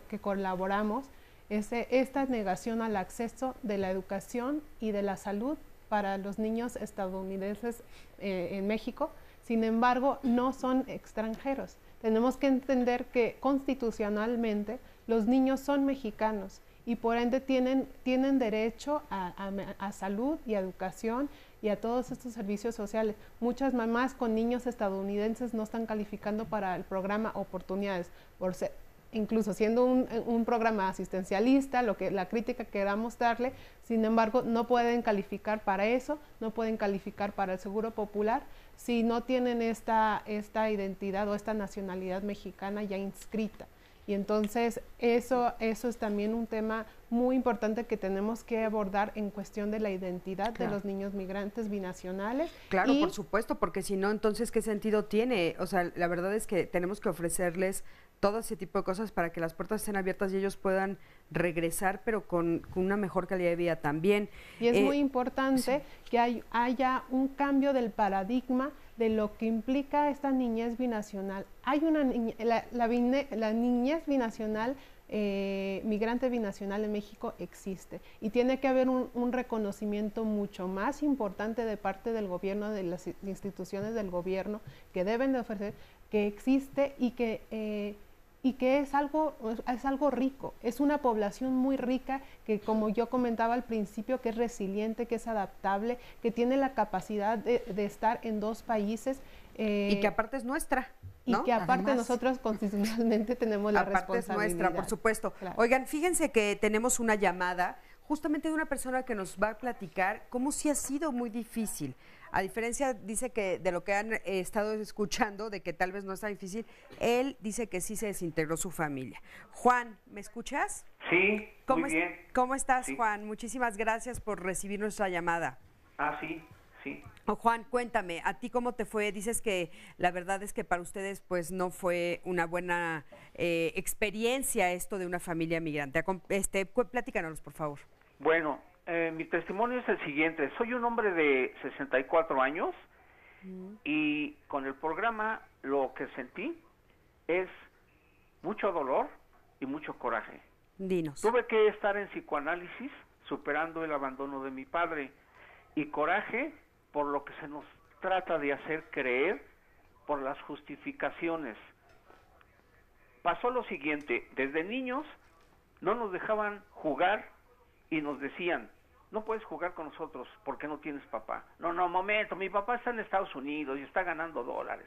que colaboramos, esta negación al acceso de la educación y de la salud para los niños estadounidenses en México. Sin embargo, no son extranjeros. Tenemos que entender que constitucionalmente los niños son mexicanos y por ende tienen derecho a salud y a educación y a todos estos servicios sociales. Muchas mamás con niños estadounidenses no están calificando para el programa Oportunidades, incluso siendo un programa asistencialista, la crítica que queramos darle, sin embargo, no pueden calificar para eso, no pueden calificar para el Seguro Popular si no tienen esta identidad o esta nacionalidad mexicana ya inscrita. Y entonces eso es también un tema muy importante que tenemos que abordar en cuestión de la identidad de los niños migrantes binacionales. Claro, por supuesto, porque si no, entonces, ¿qué sentido tiene? O sea, la verdad es que tenemos que ofrecerles todo ese tipo de cosas para que las puertas estén abiertas y ellos puedan regresar, pero con una mejor calidad de vida también. Y es muy importante que haya un cambio del paradigma de lo que implica esta niñez binacional. Hay la niñez binacional, migrante binacional en México existe y tiene que haber un reconocimiento mucho más importante de parte del gobierno, de las instituciones del gobierno que deben de ofrecer que existe y que es algo rico, es una población muy rica que, como yo comentaba al principio, que es resiliente, que es adaptable, que tiene la capacidad de estar en dos países. Y que aparte es nuestra, ¿no? Y que aparte Además, nosotros constitucionalmente tenemos la responsabilidad. Aparte es nuestra, por supuesto. Claro. Oigan, fíjense que tenemos una llamada justamente de una persona que nos va a platicar cómo sí ha sido muy difícil. A diferencia, dice que de lo que han estado escuchando, de que tal vez no está difícil, él dice que sí se desintegró su familia. Juan, ¿me escuchas? Sí, muy bien. ¿Cómo estás, Juan? Muchísimas gracias por recibir nuestra llamada. Sí, sí. Juan, cuéntame, ¿a ti cómo te fue? Dices que la verdad es que para ustedes pues no fue una buena experiencia esto de una familia migrante. Platícanos, por favor. Bueno, mi testimonio es el siguiente. Soy un hombre de 64 años y con el programa lo que sentí es mucho dolor y mucho coraje. Dinos. Tuve que estar en psicoanálisis superando el abandono de mi padre y coraje por lo que se nos trata de hacer creer por las justificaciones. Pasó lo siguiente, desde niños no nos dejaban jugar y nos decían, no puedes jugar con nosotros porque no tienes papá. No, momento, mi papá está en Estados Unidos y está ganando dólares.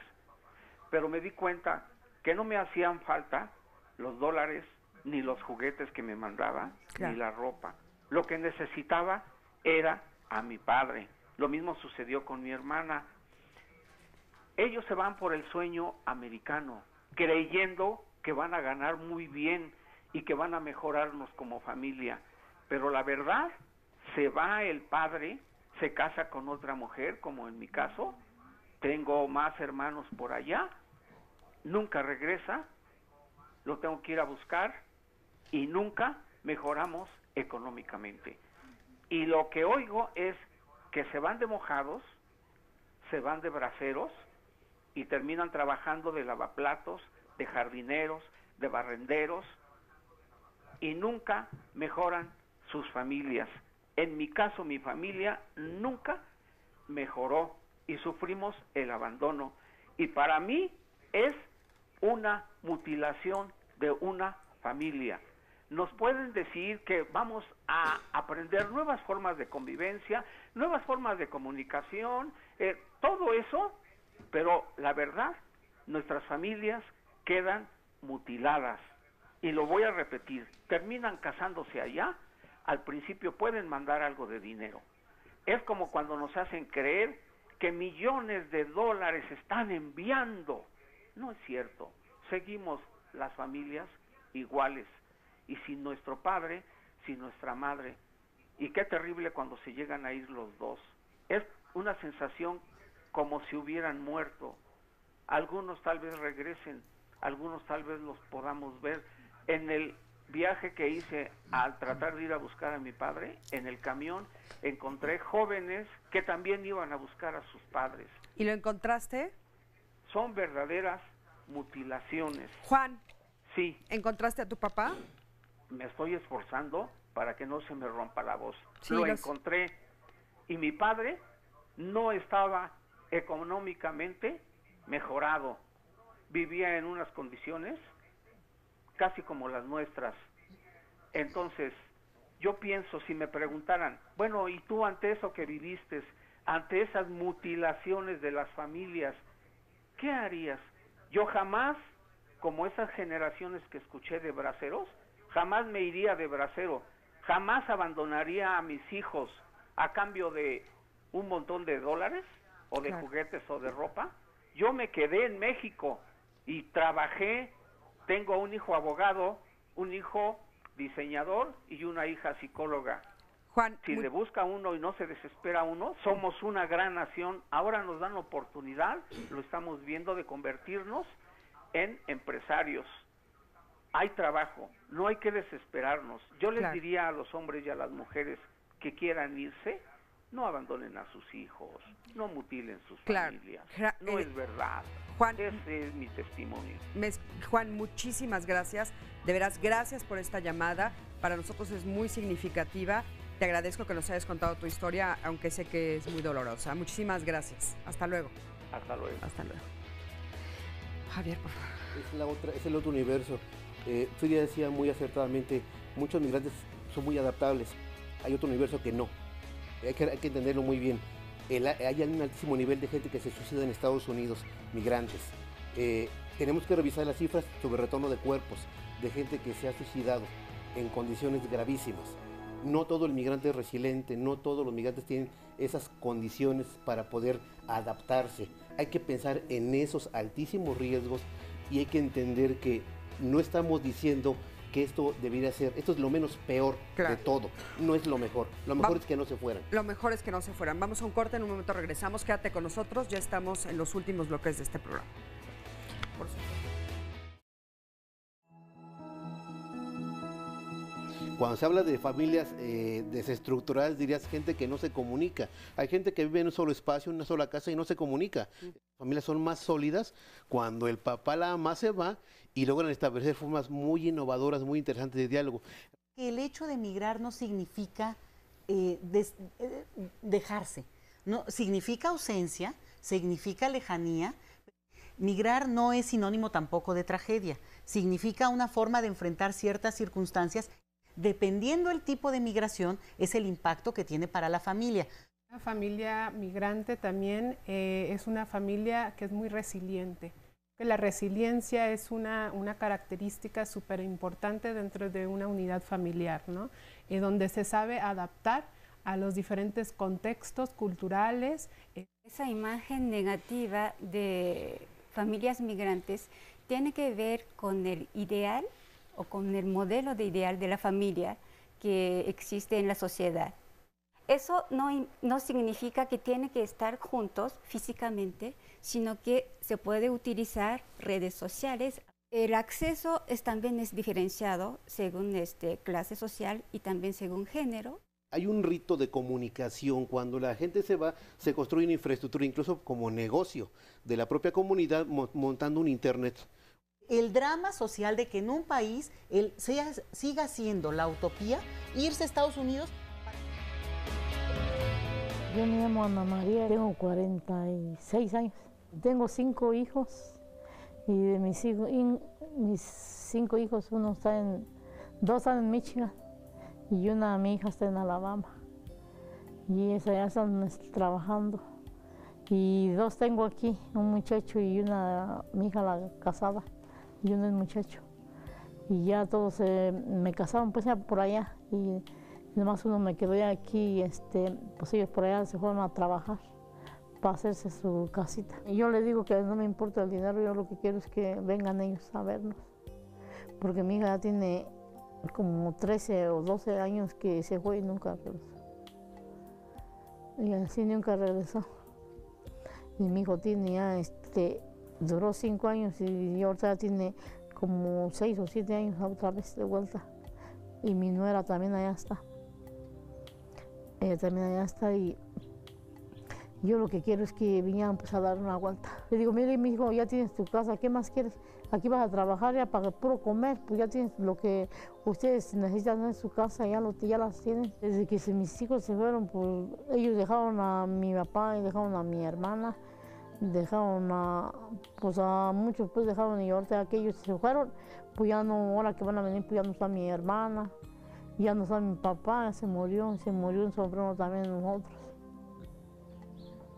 Pero me di cuenta que no me hacían falta los dólares, ni los juguetes que me mandaba, ni la ropa. Lo que necesitaba era a mi padre. Lo mismo sucedió con mi hermana. Ellos se van por el sueño americano, creyendo que van a ganar muy bien y que van a mejorarnos como familia. Pero la verdad, se va el padre, se casa con otra mujer, como en mi caso, tengo más hermanos por allá, nunca regresa, lo tengo que ir a buscar y nunca mejoramos económicamente. Y lo que oigo es que se van de mojados, se van de braceros y terminan trabajando de lavaplatos, de jardineros, de barrenderos y nunca mejoran sus familias. En mi caso, mi familia nunca mejoró y sufrimos el abandono. Y para mí es una mutilación de una familia. Nos pueden decir que vamos a aprender nuevas formas de convivencia, nuevas formas de comunicación, todo eso, pero la verdad, nuestras familias quedan mutiladas. Y lo voy a repetir, terminan casándose allá, al principio pueden mandar algo de dinero. Es como cuando nos hacen creer que millones de dólares están enviando. No es cierto, seguimos las familias iguales. Y sin nuestro padre, sin nuestra madre. Y qué terrible cuando se llegan a ir los dos. Es una sensación como si hubieran muerto. Algunos tal vez regresen, algunos tal vez los podamos ver en el viaje que hice al tratar de ir a buscar a mi padre, en el camión encontré jóvenes que también iban a buscar a sus padres. ¿Y lo encontraste? Son verdaderas mutilaciones. Juan, sí. ¿Encontraste a tu papá? Me estoy esforzando para que no se me rompa la voz. Sí, lo encontré y mi padre no estaba económicamente mejorado. Vivía en unas condiciones casi como las nuestras. Entonces, yo pienso, si me preguntaran, bueno, ¿y tú ante eso que viviste, ante esas mutilaciones de las familias, qué harías? Yo jamás, como esas generaciones que escuché de braceros, jamás me iría de bracero, jamás abandonaría a mis hijos a cambio de un montón de dólares, o de juguetes o de ropa. Yo me quedé en México y trabajé, tengo un hijo abogado, un hijo diseñador y una hija psicóloga. Juan, si le busca uno y no se desespera uno, somos una gran nación. Ahora nos dan la oportunidad, lo estamos viendo, de convertirnos en empresarios. Hay trabajo, no hay que desesperarnos. Yo les diría a los hombres y a las mujeres que quieran irse, no abandonen a sus hijos, no mutilen sus familias. No es verdad. Juan, ese es mi testimonio. Juan, muchísimas gracias. De veras, gracias por esta llamada. Para nosotros es muy significativa. Te agradezco que nos hayas contado tu historia, aunque sé que es muy dolorosa. Muchísimas gracias. Hasta luego. Hasta luego. Hasta luego. Javier, por favor. Es el otro universo. Frida decía muy acertadamente, muchos migrantes son muy adaptables. Hay otro universo que no. Hay que entenderlo muy bien. Hay un altísimo nivel de gente que se suicida en Estados Unidos, migrantes. Tenemos que revisar las cifras sobre retorno de cuerpos, de gente que se ha suicidado en condiciones gravísimas. No todo el migrante es resiliente, no todos los migrantes tienen esas condiciones para poder adaptarse. Hay que pensar en esos altísimos riesgos y hay que entender que no estamos diciendo que esto debería ser, esto es lo menos peor de todo, no es lo mejor es que no se fueran. Lo mejor es que no se fueran. Vamos a un corte, en un momento regresamos, quédate con nosotros, ya estamos en los últimos bloques de este programa. Por supuesto. Cuando se habla de familias desestructuradas, dirías gente que no se comunica. Hay gente que vive en un solo espacio, en una sola casa y no se comunica. Las familias son más sólidas cuando el papá, la mamá se va y logran establecer formas muy innovadoras, muy interesantes de diálogo. El hecho de migrar no significa dejarse, no significa ausencia, significa lejanía. Migrar no es sinónimo tampoco de tragedia, significa una forma de enfrentar ciertas circunstancias. Dependiendo el tipo de migración, es el impacto que tiene para la familia. Una familia migrante también es una familia que es muy resiliente. La resiliencia es una característica súper importante dentro de una unidad familiar, ¿no? Donde se sabe adaptar a los diferentes contextos culturales. Esa imagen negativa de familias migrantes tiene que ver con el ideal o con el modelo de ideal de la familia que existe en la sociedad. Eso no significa que tienen que estar juntos físicamente, sino que se puede utilizar redes sociales. El acceso también es diferenciado según clase social y también según género. Hay un rito de comunicación. Cuando la gente se va, se construye una infraestructura, incluso como negocio de la propia comunidad, montando un internet. El drama social de que en un país siga siendo la utopía irse a Estados Unidos. Yo me llamo Ana María, tengo 46 años. Tengo 5 hijos y de mis 5 hijos, dos están en Michigan y mi hija está en Alabama. Y ya están trabajando. Y 2 tengo aquí, un muchacho y mi hija la casada. Y uno es muchacho. Y ya todos me casaron pues ya por allá y nomás uno me quedó ya aquí, pues ellos por allá se fueron a trabajar para hacerse su casita. Y yo les digo que no me importa el dinero, yo lo que quiero es que vengan ellos a vernos. Porque mi hija ya tiene como 13 o 12 años que se fue y nunca regresó. Y así nunca regresó. Y mi hijo tiene ya duró 5 años y ahorita tiene como 6 o 7 años otra vez de vuelta. y mi nuera también allá está. Ella también allá está y yo lo que quiero es que vinieran pues a dar una vuelta. Le digo, mire, mi hijo, ya tienes tu casa, ¿qué más quieres? Aquí vas a trabajar ya para puro comer, pues ya tienes lo que ustedes necesitan en su casa, ya las tienen. Desde que mis hijos se fueron, pues ellos dejaron a mi papá y dejaron a mi hermana, dejaron pues a muchos, pues dejaron y ahorita que ellos se fueron, pues ya no, ahora que van a venir, pues ya no está mi hermana, ya no está mi papá, ya se murió un sobrino también de nosotros.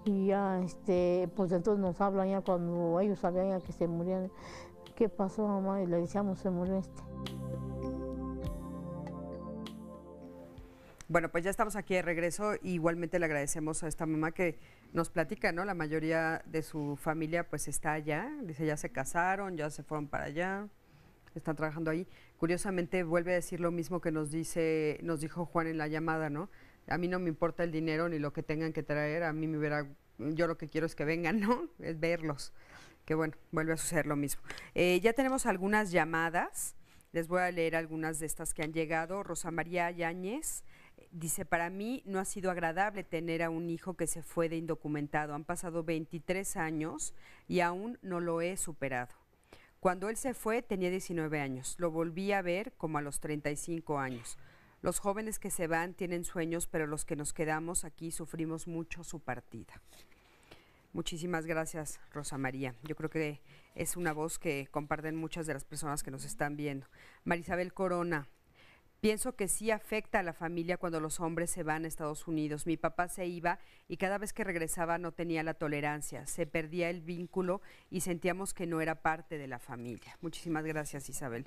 Y ya, pues entonces nos hablan ya cuando ellos sabían ya que se morían. ¿Qué pasó, mamá? Y le decíamos, se murió Bueno, pues ya estamos aquí de regreso. Igualmente le agradecemos a esta mamá que nos platica, ¿no? La mayoría de su familia pues está allá. Dice, ya se casaron, ya se fueron para allá, están trabajando ahí. Curiosamente vuelve a decir lo mismo que nos dijo Juan en la llamada, ¿no? A mí no me importa el dinero ni lo que tengan que traer, a mí yo lo que quiero es que vengan, ¿no? Es verlos. Que bueno, vuelve a suceder lo mismo. Ya tenemos algunas llamadas, les voy a leer algunas de estas que han llegado. Rosa María Yáñez dice, para mí no ha sido agradable tener a un hijo que se fue de indocumentado. Han pasado 23 años y aún no lo he superado. Cuando él se fue tenía 19 años, lo volví a ver como a los 35 años. Los jóvenes que se van tienen sueños, pero los que nos quedamos aquí sufrimos mucho su partida. Muchísimas gracias, Rosa María. Yo creo que es una voz que comparten muchas de las personas que nos están viendo. Marisabel Corona, pienso que sí afecta a la familia cuando los hombres se van a Estados Unidos. Mi papá se iba y cada vez que regresaba no tenía la tolerancia, se perdía el vínculo y sentíamos que no era parte de la familia. Muchísimas gracias, Isabel.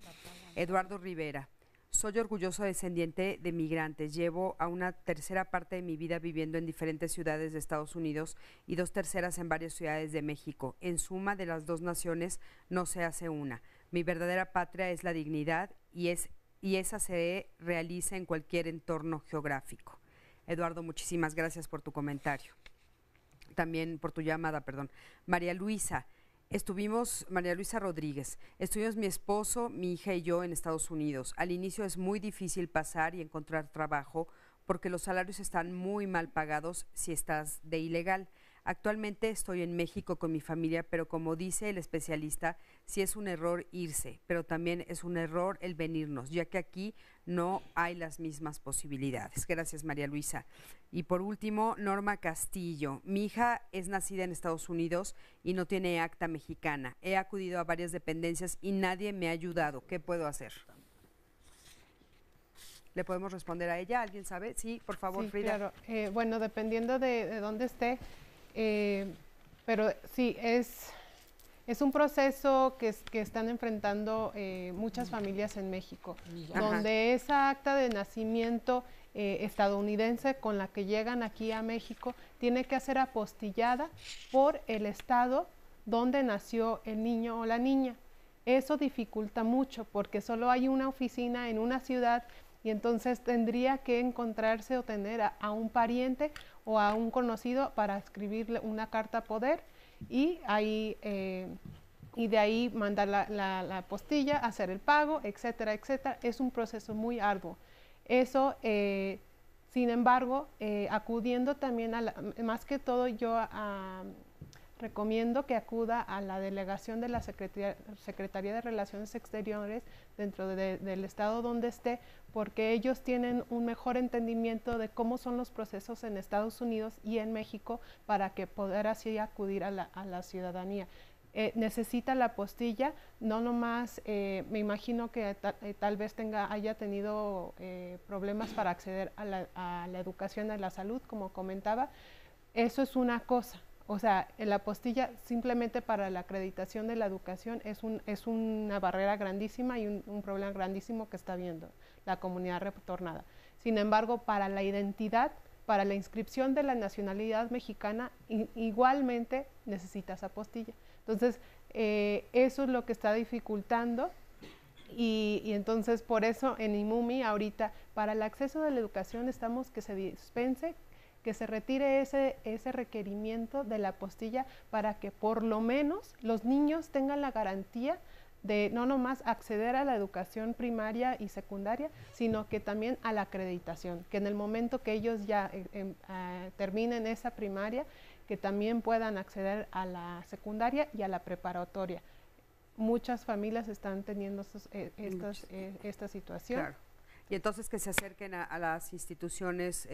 Eduardo Rivera. Soy orgulloso descendiente de migrantes. Llevo a una tercera parte de mi vida viviendo en diferentes ciudades de Estados Unidos y 2/3 en varias ciudades de México. En suma, de las dos naciones no se hace una. Mi verdadera patria es la dignidad y esa se realiza en cualquier entorno geográfico. Eduardo, muchísimas gracias por tu comentario. También por tu llamada, perdón. María Luisa Rodríguez, estuvimos mi esposo, mi hija y yo en Estados Unidos. Al inicio es muy difícil pasar y encontrar trabajo porque los salarios están muy mal pagados si estás de ilegal. Actualmente estoy en México con mi familia, pero como dice el especialista, sí es un error irse, pero también es un error el venirnos, ya que aquí no hay las mismas posibilidades. Gracias, María Luisa. Y por último, Norma Castillo. Mi hija es nacida en Estados Unidos y no tiene acta mexicana. He acudido a varias dependencias y nadie me ha ayudado. ¿Qué puedo hacer? ¿Le podemos responder a ella? ¿Alguien sabe? Sí, por favor, sí, Frida. Claro. Bueno, dependiendo de dónde esté, pero sí, es un proceso que están enfrentando muchas familias en México, donde esa acta de nacimiento estadounidense con la que llegan aquí a México tiene que ser apostillada por el estado donde nació el niño o la niña. Eso dificulta mucho porque solo hay una oficina en una ciudad y entonces tendría que encontrarse o tener a un pariente o a un conocido para escribirle una carta poder y de ahí mandar la apostilla, hacer el pago, etcétera, etcétera. Es un proceso muy arduo. Eso, sin embargo, acudiendo también más que todo yo recomiendo que acuda a la delegación de la Secretaría de Relaciones Exteriores dentro del estado donde esté, porque ellos tienen un mejor entendimiento de cómo son los procesos en Estados Unidos y en México para que poder así acudir a la ciudadanía. Necesita la apostilla, no nomás, me imagino que tal vez haya tenido problemas para acceder a la educación, a la salud, como comentaba. Eso es una cosa. O sea, la apostilla simplemente para la acreditación de la educación es una barrera grandísima y un problema grandísimo que está viendo la comunidad retornada. Sin embargo, para la identidad, para la inscripción de la nacionalidad mexicana, igualmente necesitas apostilla. Entonces, eso es lo que está dificultando y entonces por eso en IMUMI ahorita para el acceso de la educación estamos que se dispense, que se retire ese requerimiento de la apostilla para que por lo menos los niños tengan la garantía de no nomás acceder a la educación primaria y secundaria, sino que también a la acreditación, que en el momento que ellos ya terminen esa primaria, que también puedan acceder a la secundaria y a la preparatoria. Muchas familias están teniendo esta situación. Claro. Y entonces que se acerquen a las instituciones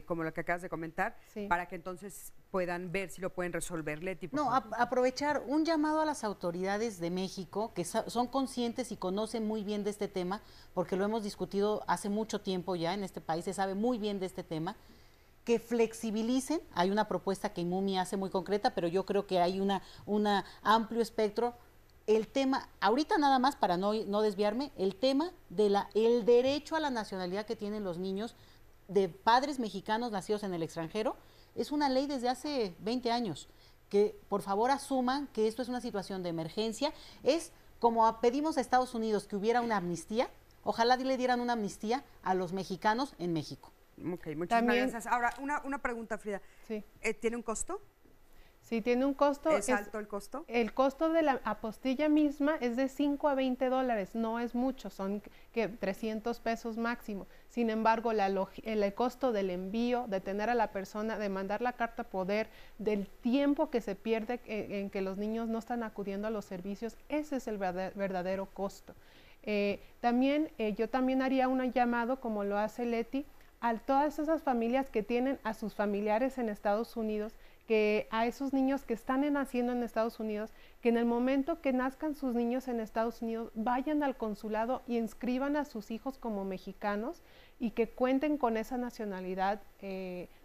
como la que acabas de comentar, para que entonces puedan ver si lo pueden resolver. Leti, por favor. Aprovechar un llamado a las autoridades de México, que son conscientes y conocen muy bien de este tema, porque lo hemos discutido hace mucho tiempo ya en este país, se sabe muy bien de este tema, que flexibilicen. Hay una propuesta que IMUMI hace muy concreta, pero yo creo que hay un amplio espectro. El tema, ahorita nada más para no desviarme, el tema de el derecho a la nacionalidad que tienen los niños de padres mexicanos nacidos en el extranjero, es una ley desde hace 20 años, que por favor asuman que esto es una situación de emergencia. Es como pedimos a Estados Unidos que hubiera una amnistía, ojalá le dieran una amnistía a los mexicanos en México. Ok, muchas gracias. Ahora, una pregunta, Frida. Sí. ¿Tiene un costo? Sí, tiene un costo. ¿Es alto el costo? El costo de la apostilla misma es de $5 a $20, no es mucho, son 300 pesos máximo. Sin embargo, el costo del envío, de tener a la persona, de mandar la carta poder, del tiempo que se pierde en que los niños no están acudiendo a los servicios, ese es el verdadero costo. Yo también haría un llamado, como lo hace Leti, a todas esas familias que tienen a sus familiares en Estados Unidos, que a esos niños que están naciendo en Estados Unidos, que en el momento que nazcan sus niños en Estados Unidos, vayan al consulado y inscriban a sus hijos como mexicanos y que cuenten con esa nacionalidad,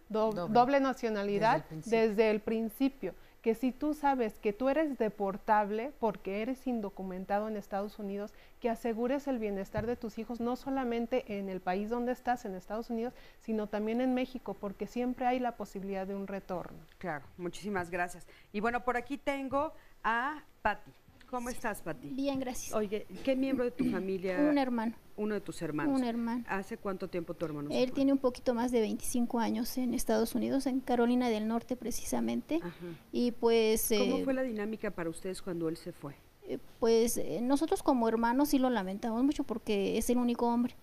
doble nacionalidad desde el principio. Que si tú sabes que tú eres deportable porque eres indocumentado en Estados Unidos, que asegures el bienestar de tus hijos, no solamente en el país donde estás, en Estados Unidos, sino también en México, porque siempre hay la posibilidad de un retorno. Claro, muchísimas gracias. Y bueno, por aquí tengo a Pati. ¿Cómo estás, Pati? Bien, gracias. Oye, ¿qué miembro de tu familia? Un hermano. Uno de tus hermanos. Un hermano. ¿Hace cuánto tiempo tu hermano? Él tiene un poquito más de 25 años en Estados Unidos, en Carolina del Norte precisamente. Ajá. Y pues... ¿Cómo fue la dinámica para ustedes cuando él se fue? Nosotros como hermanos sí lo lamentamos mucho porque es el único hombre.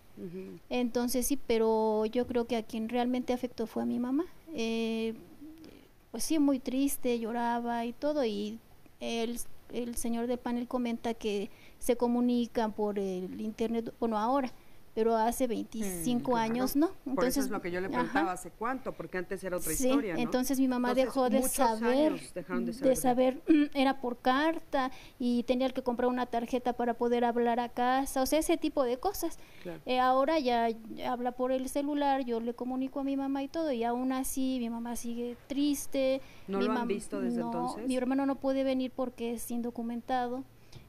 Entonces sí, pero yo creo que a quien realmente afectó fue a mi mamá. Pues sí, muy triste, lloraba y todo, y el señor del panel comenta que se comunican por el internet, bueno, ahora, pero hace 25 años no. Entonces, por eso es lo que yo le preguntaba, ¿hace cuánto? Porque antes era otra historia, ¿no? Entonces mi mamá dejó de saber, era por carta y tenía que comprar una tarjeta para poder hablar a casa, o sea, ese tipo de cosas. Claro. Ahora ya habla por el celular, yo le comunico a mi mamá y todo, y aún así mi mamá sigue triste. ¿No lo han visto desde entonces? Mi hermano no puede venir porque es indocumentado.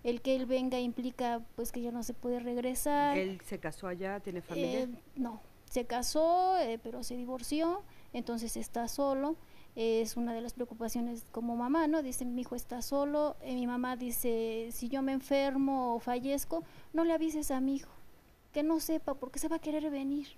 El que él venga implica pues que ya no se puede regresar. ¿Él se casó allá? ¿Tiene familia? No, se casó, pero se divorció, entonces está solo. Es una de las preocupaciones como mamá, ¿no? Dice, mi hijo está solo. Mi mamá dice, si yo me enfermo o fallezco, no le avises a mi hijo, que no sepa, porque se va a querer venir.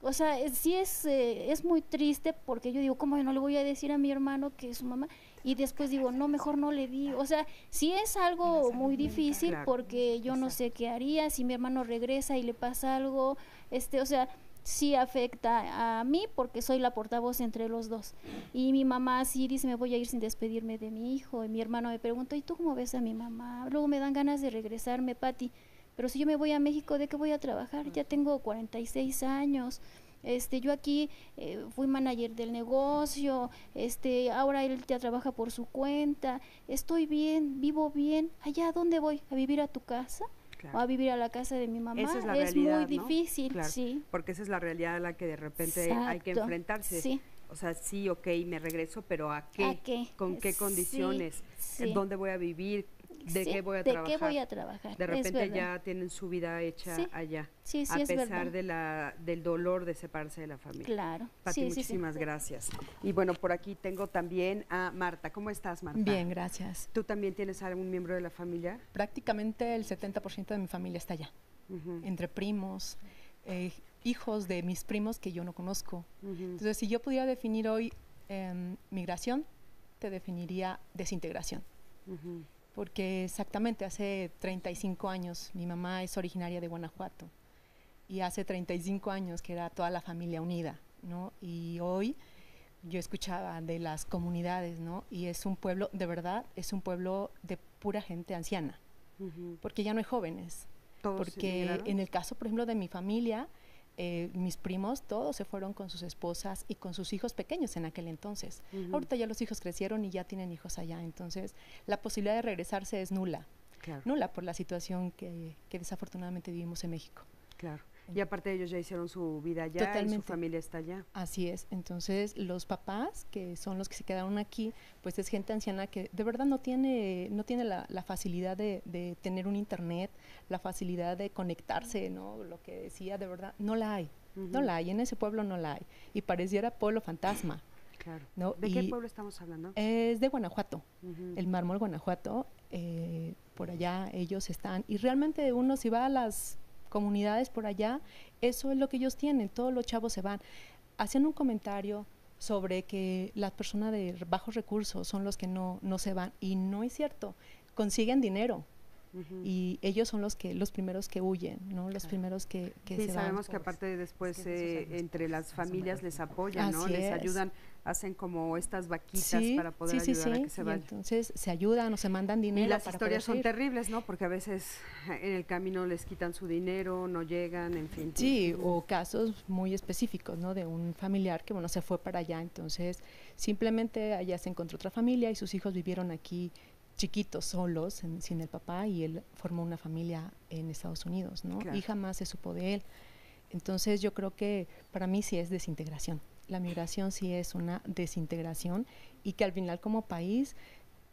O sea, sí es muy triste, porque yo digo, ¿cómo yo no le voy a decir a mi hermano que es su mamá? Y después digo, no, mejor no le digo. O sea, sí es algo muy difícil, porque yo no sé qué haría si mi hermano regresa y le pasa algo, o sea, sí afecta a mí porque soy la portavoz entre los dos. Y mi mamá sí dice, me voy a ir sin despedirme de mi hijo. Y mi hermano me preguntó, ¿y tú cómo ves a mi mamá? Luego me dan ganas de regresarme, Pati. Pero si yo me voy a México, ¿de qué voy a trabajar? Ya tengo 46 años. Yo aquí fui manager del negocio, ahora él ya trabaja por su cuenta, estoy bien, vivo bien. ¿Allá dónde voy? ¿A vivir a tu casa? Claro. ¿O a vivir a la casa de mi mamá? Esa es la realidad, muy difícil, claro, sí. Porque esa es la realidad a la que de repente hay que enfrentarse. Sí. O sea, sí, ok, me regreso, pero ¿a qué? ¿A qué? ¿Con qué condiciones? Sí. ¿Dónde voy a vivir? ¿De qué voy a trabajar? ¿De qué voy a trabajar? De repente ya tienen su vida hecha allá, a pesar del dolor de separarse de la familia. Claro. Pati, muchísimas gracias. Y bueno, por aquí tengo también a Marta. ¿Cómo estás, Marta? Bien, gracias. ¿Tú también tienes algún miembro de la familia? Prácticamente el 70% de mi familia está allá, entre primos, hijos de mis primos que yo no conozco. Entonces, si yo pudiera definir hoy migración, te definiría desintegración. porque exactamente hace 35 años, mi mamá es originaria de Guanajuato, y hace 35 años que era toda la familia unida, ¿no? Y hoy yo escuchaba de las comunidades, ¿no? Y es un pueblo, de verdad, es un pueblo de pura gente anciana, porque ya no hay jóvenes. ¿Todos Porque emigraron? en el caso, por ejemplo, de mi familia, mis primos todos se fueron con sus esposas y con sus hijos pequeños en aquel entonces. Ahorita ya los hijos crecieron y ya tienen hijos allá, entonces la posibilidad de regresarse es nula. Claro. Nula por la situación que desafortunadamente vivimos en México. Claro. Y aparte ellos ya hicieron su vida allá y su Totalmente. familia está allá. Así es. Entonces, los papás, que son los que se quedaron aquí, pues es gente anciana que de verdad no tiene la facilidad de tener un internet, la facilidad de conectarse, ¿no? Lo que decía, de verdad, no la hay. No la hay. En ese pueblo no la hay. Y pareciera pueblo fantasma. Claro. ¿No? ¿De qué pueblo estamos hablando? Es de Guanajuato, el Mármol, Guanajuato. Por allá ellos están. Y realmente uno, si va a las comunidades por allá, eso es lo que ellos tienen, todos los chavos se van. Hacían un comentario sobre que las personas de bajos recursos son los que no se van, y no es cierto, consiguen dinero. Y ellos son los primeros que huyen, ¿no? Los primeros que sí, se van. sabemos que aparte después entre las familias les apoyan, ¿no? Así Les es. ayudan, hacen como estas vaquitas para poder ayudar a que se y vayan. entonces se ayudan o se mandan dinero. Y las para historias son poder ir. terribles, ¿no? Porque a veces en el camino les quitan su dinero, no llegan, en fin. Sí, o casos muy específicos, ¿no? De un familiar que, bueno, se fue para allá, entonces simplemente allá se encontró otra familia y sus hijos vivieron aquí chiquitos, solos, sin el papá, y él formó una familia en Estados Unidos, ¿no? Claro. Y jamás se supo de él. Entonces yo creo que para mí sí es desintegración. La migración sí es una desintegración, y que al final como país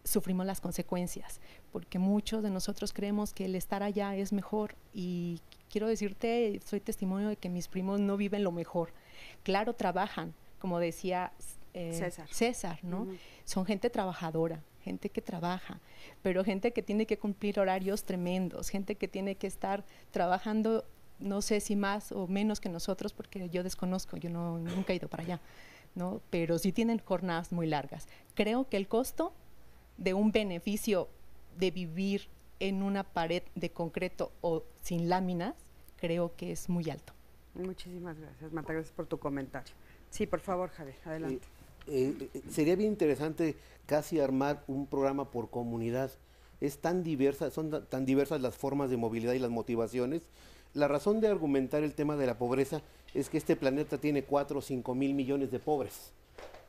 sufrimos las consecuencias, porque muchos de nosotros creemos que el estar allá es mejor, y quiero decirte, soy testimonio de que mis primos no viven lo mejor. Claro, trabajan, como decía César, ¿no? Son gente trabajadora, gente que trabaja, pero gente que tiene que cumplir horarios tremendos, gente que tiene que estar trabajando, no sé si más o menos que nosotros, porque yo desconozco, yo nunca he ido para allá, ¿no? Pero sí tienen jornadas muy largas. Creo que el costo de un beneficio de vivir en una pared de concreto o sin láminas, creo que es muy alto. Muchísimas gracias, Marta, gracias por tu comentario. Sí, por favor, Javier, adelante. Sería bien interesante casi armar un programa por comunidad. Es tan diversa, son tan diversas las formas de movilidad y las motivaciones. La razón de argumentar el tema de la pobreza es que este planeta tiene 4 o 5 mil millones de pobres.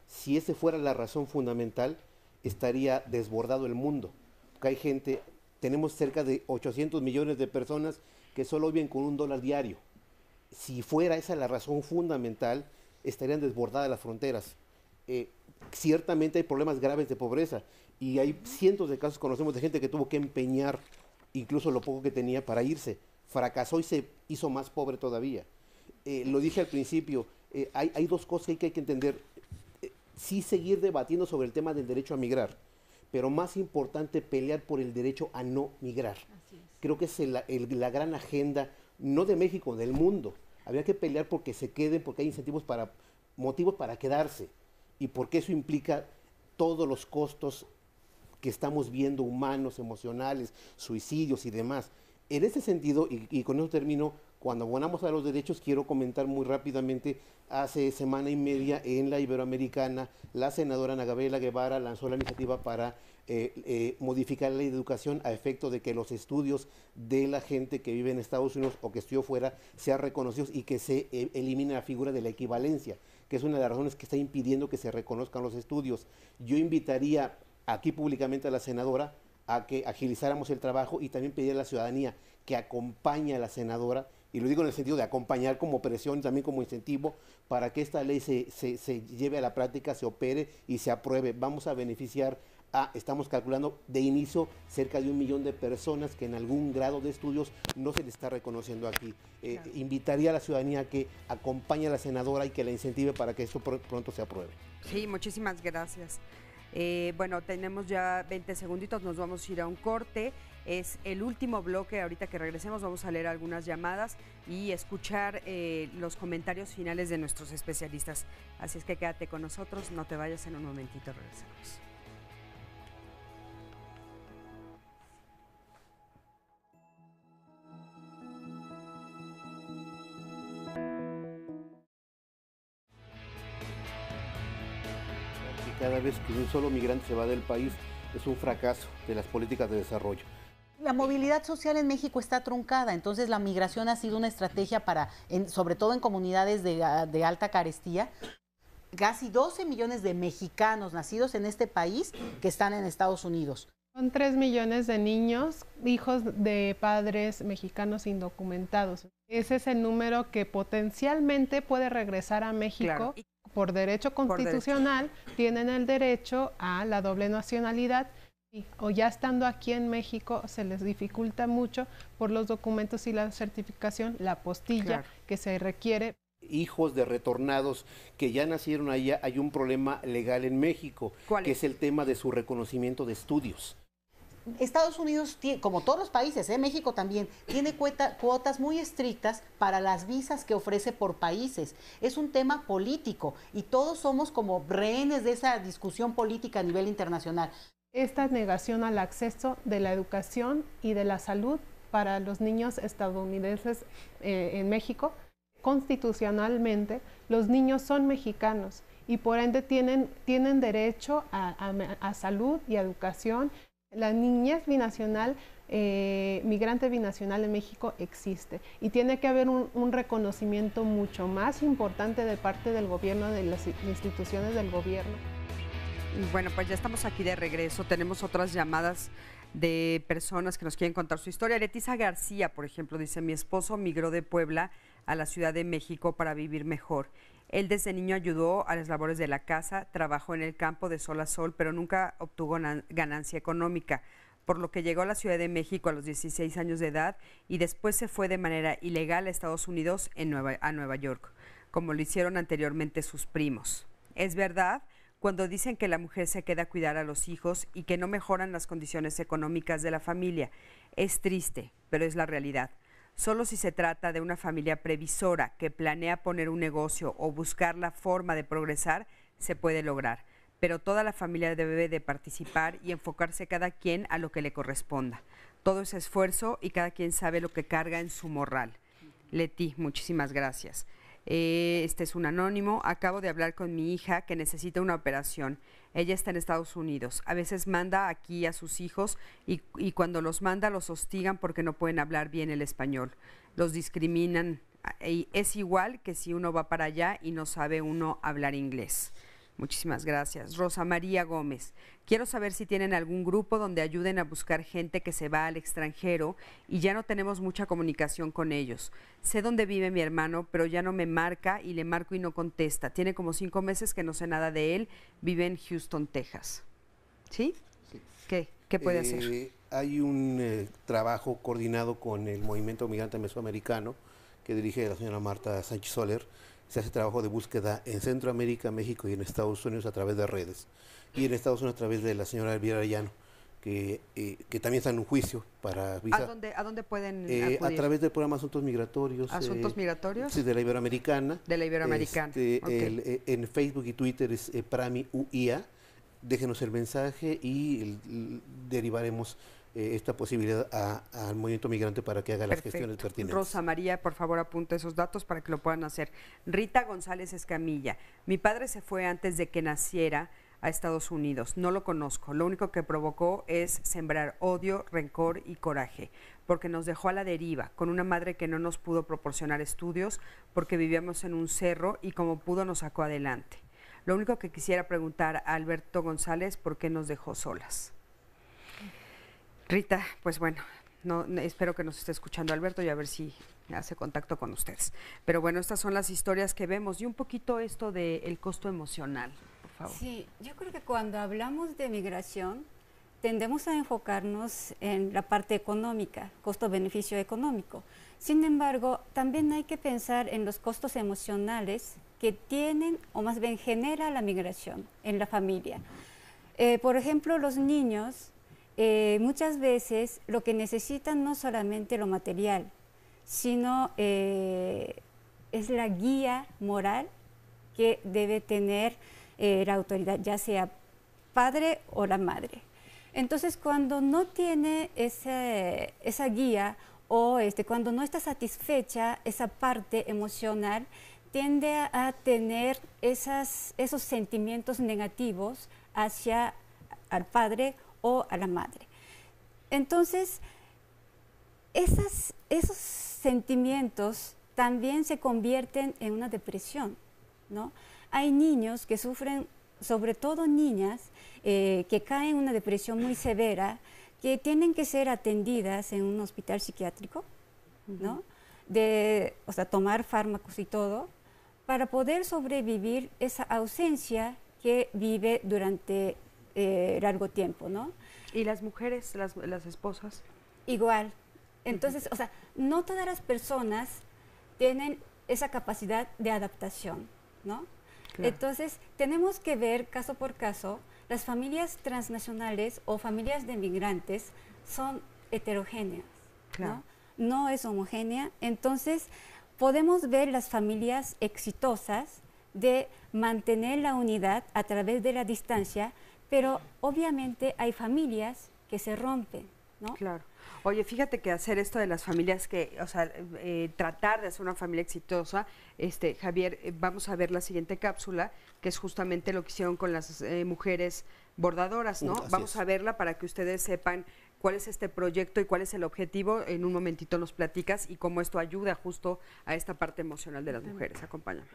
Si esa fuera la razón fundamental, estaría desbordado el mundo. Porque hay gente, tenemos cerca de 800 millones de personas que solo viven con $1 diario. Si fuera esa la razón fundamental, estarían desbordadas las fronteras. Ciertamente hay problemas graves de pobreza, y hay cientos de casos, conocemos de gente que tuvo que empeñar incluso lo poco que tenía para irse, fracasó y se hizo más pobre todavía. Lo dije al principio, hay dos cosas que hay que entender. Sí, seguir debatiendo sobre el tema del derecho a migrar, pero más importante, pelear por el derecho a no migrar. Creo que es la gran agenda, no de México, del mundo. Habría que pelear porque se queden, porque hay motivos para quedarse, y porque eso implica todos los costos que estamos viendo, humanos, emocionales, suicidios y demás. En ese sentido, y con eso termino, cuando abonamos a los derechos, quiero comentar muy rápidamente, hace semana y media en la Iberoamericana, la senadora Ana Gabriela Guevara lanzó la iniciativa para modificar la ley de educación a efecto de que los estudios de la gente que vive en Estados Unidos o que estudió fuera sean reconocidos, y que se elimine la figura de la equivalencia, que es una de las razones que está impidiendo que se reconozcan los estudios. Yo invitaría aquí públicamente a la senadora a que agilizáramos el trabajo, y también pedir a la ciudadanía que acompañe a la senadora, y lo digo en el sentido de acompañar como presión, también como incentivo, para que esta ley se lleve a la práctica, se opere y se apruebe. Vamos a beneficiar estamos calculando de inicio cerca de 1 millón de personas que en algún grado de estudios no se les está reconociendo aquí. Claro. Invitaría a la ciudadanía a que acompañe a la senadora y que la incentive para que esto pronto se apruebe. Sí, muchísimas gracias. Bueno, tenemos ya 20 segunditos, nos vamos a ir a un corte. Es el último bloque. Ahorita que regresemos vamos a leer algunas llamadas y escuchar los comentarios finales de nuestros especialistas. Así es que quédate con nosotros, no te vayas, en un momentito regresamos. cada vez que un solo migrante se va del país es un fracaso de las políticas de desarrollo. La movilidad social en México está truncada, entonces la migración ha sido una estrategia para, sobre todo en comunidades de alta carestía, casi 12 millones de mexicanos nacidos en este país que están en Estados Unidos. Son 3 millones de niños, hijos de padres mexicanos indocumentados. Ese es el número que potencialmente puede regresar a México. Claro. Por derecho constitucional, tienen el derecho a la doble nacionalidad. O ya estando aquí en México se les dificulta mucho por los documentos y la certificación, la apostilla que se requiere. Hijos de retornados que ya nacieron allá, hay un problema legal en México, que es el tema de su reconocimiento de estudios. Estados Unidos, como todos los países, México también, tiene cuotas muy estrictas para las visas que ofrece por países. Es un tema político y todos somos como rehenes de esa discusión política a nivel internacional. Esta negación al acceso de la educación y de la salud para los niños estadounidenses en México, constitucionalmente, los niños son mexicanos y por ende tienen derecho a salud y a educación. La niñez binacional, migrante binacional en México existe y tiene que haber un reconocimiento mucho más importante de parte del gobierno, de las instituciones del gobierno. Bueno, pues ya estamos aquí de regreso, tenemos otras llamadas de personas que nos quieren contar su historia. Leticia García, por ejemplo, dice: mi esposo migró de Puebla a la Ciudad de México para vivir mejor. Él desde niño ayudó a las labores de la casa, trabajó en el campo de sol a sol, pero nunca obtuvo ganancia económica, por lo que llegó a la Ciudad de México a los 16 años de edad y después se fue de manera ilegal a Estados Unidos, a Nueva York, como lo hicieron anteriormente sus primos. ¿Es verdad cuando dicen que la mujer se queda a cuidar a los hijos y que no mejoran las condiciones económicas de la familia? Es triste, pero es la realidad. Solo si se trata de una familia previsora que planea poner un negocio o buscar la forma de progresar, se puede lograr. Pero toda la familia debe de participar y enfocarse cada quien a lo que le corresponda. Todo es esfuerzo y cada quien sabe lo que carga en su morral. Leti, muchísimas gracias. Este es un anónimo. Acabo de hablar con mi hija que necesita una operación. Ella está en Estados Unidos. A veces manda aquí a sus hijos y cuando los manda los hostigan porque no pueden hablar bien el español. Los discriminan. Y es igual que si uno va para allá y no sabe uno hablar inglés. Muchísimas gracias. Rosa María Gómez. Quiero saber si tienen algún grupo donde ayuden a buscar gente que se va al extranjero y ya no tenemos mucha comunicación con ellos. Sé dónde vive mi hermano, pero ya no me marca y le marco y no contesta. Tiene como 5 meses que no sé nada de él. Vive en Houston, Texas. ¿Sí? Sí. ¿Qué puede hacer? Hay un trabajo coordinado con el Movimiento Migrante Mesoamericano que dirige la señora Marta Sánchez Soler. Se hace trabajo de búsqueda en Centroamérica, México y en Estados Unidos a través de redes. Y en Estados Unidos a través de la señora Elvira Arellano, que también está en un juicio para visa. ¿A dónde pueden acudir? A través del programa Asuntos Migratorios. ¿Asuntos Migratorios? Sí, de la Iberoamericana. De la Iberoamericana. Okay. En Facebook y Twitter es Prami UIA. Déjenos el mensaje y derivaremos esta posibilidad al movimiento migrante para que haga las gestiones pertinentes. Rosa María, por favor, apunta esos datos para que lo puedan hacer. Rita González Escamilla. Mi padre se fue antes de que naciera a Estados Unidos. No lo conozco. Lo único que provocó es sembrar odio, rencor y coraje, porque nos dejó a la deriva, con una madre que no nos pudo proporcionar estudios porque vivíamos en un cerro y como pudo nos sacó adelante. Lo único que quisiera preguntar a Alberto González, ¿por qué nos dejó solas? Rita, pues bueno, espero que nos esté escuchando Alberto y a ver si hace contacto con ustedes. Pero bueno, estas son las historias que vemos y un poquito esto del costo emocional, por favor. Sí, yo creo que cuando hablamos de migración tendemos a enfocarnos en la parte económica, costo-beneficio económico. Sin embargo, también hay que pensar en los costos emocionales que tienen o más bien genera la migración en la familia. Por ejemplo, los niños muchas veces lo que necesitan no solamente lo material, sino es la guía moral que debe tener la autoridad, ya sea padre o la madre. Entonces, cuando no tiene esa guía o cuando no está satisfecha esa parte emocional, tiende a tener esos sentimientos negativos hacia al padre o a la madre. Entonces, esos sentimientos también se convierten en una depresión, ¿no? Hay niños que sufren, sobre todo niñas, que caen en una depresión muy severa, que tienen que ser atendidas en un hospital psiquiátrico, ¿no? O sea, tomar fármacos y todo, para poder sobrevivir esa ausencia que vive durante largo tiempo, ¿no? ¿Y las mujeres, las esposas? Igual. Entonces, o sea, no todas las personas tienen esa capacidad de adaptación, ¿no? Claro. Entonces, tenemos que ver caso por caso. Las familias transnacionales o familias de migrantes son heterogéneas, claro, ¿no? No es homogénea. Entonces, podemos ver las familias exitosas de mantener la unidad a través de la distancia, pero obviamente hay familias que se rompen, ¿no? Claro. Oye, fíjate que hacer esto de las familias o sea, tratar de hacer una familia exitosa, Javier, vamos a ver la siguiente cápsula, que es justamente lo que hicieron con las mujeres bordadoras, ¿no? Vamos a verla para que ustedes sepan cuál es este proyecto y cuál es el objetivo. En un momentito nos platicas y cómo esto ayuda justo a esta parte emocional de las mujeres. Acompáñame.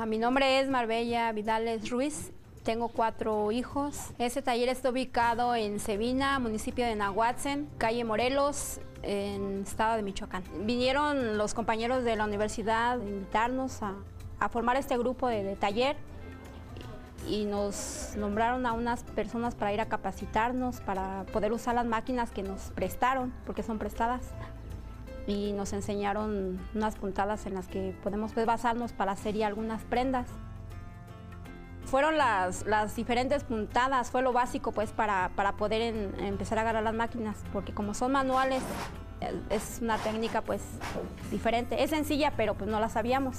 Mi nombre es Marbella Vidales Ruiz. Tengo 4 hijos. Este taller está ubicado en Cebina, municipio de Nahuatzen, calle Morelos, en estado de Michoacán. Vinieron los compañeros de la universidad a invitarnos a formar este grupo de taller y nos nombraron a unas personas para ir a capacitarnos, para poder usar las máquinas que nos prestaron, porque son prestadas. Y nos enseñaron unas puntadas en las que podemos basarnos para hacer ya algunas prendas. Fueron las diferentes puntadas, fue lo básico pues para poder empezar a agarrar las máquinas, porque como son manuales, es una técnica pues diferente. Es sencilla, pero pues no la sabíamos.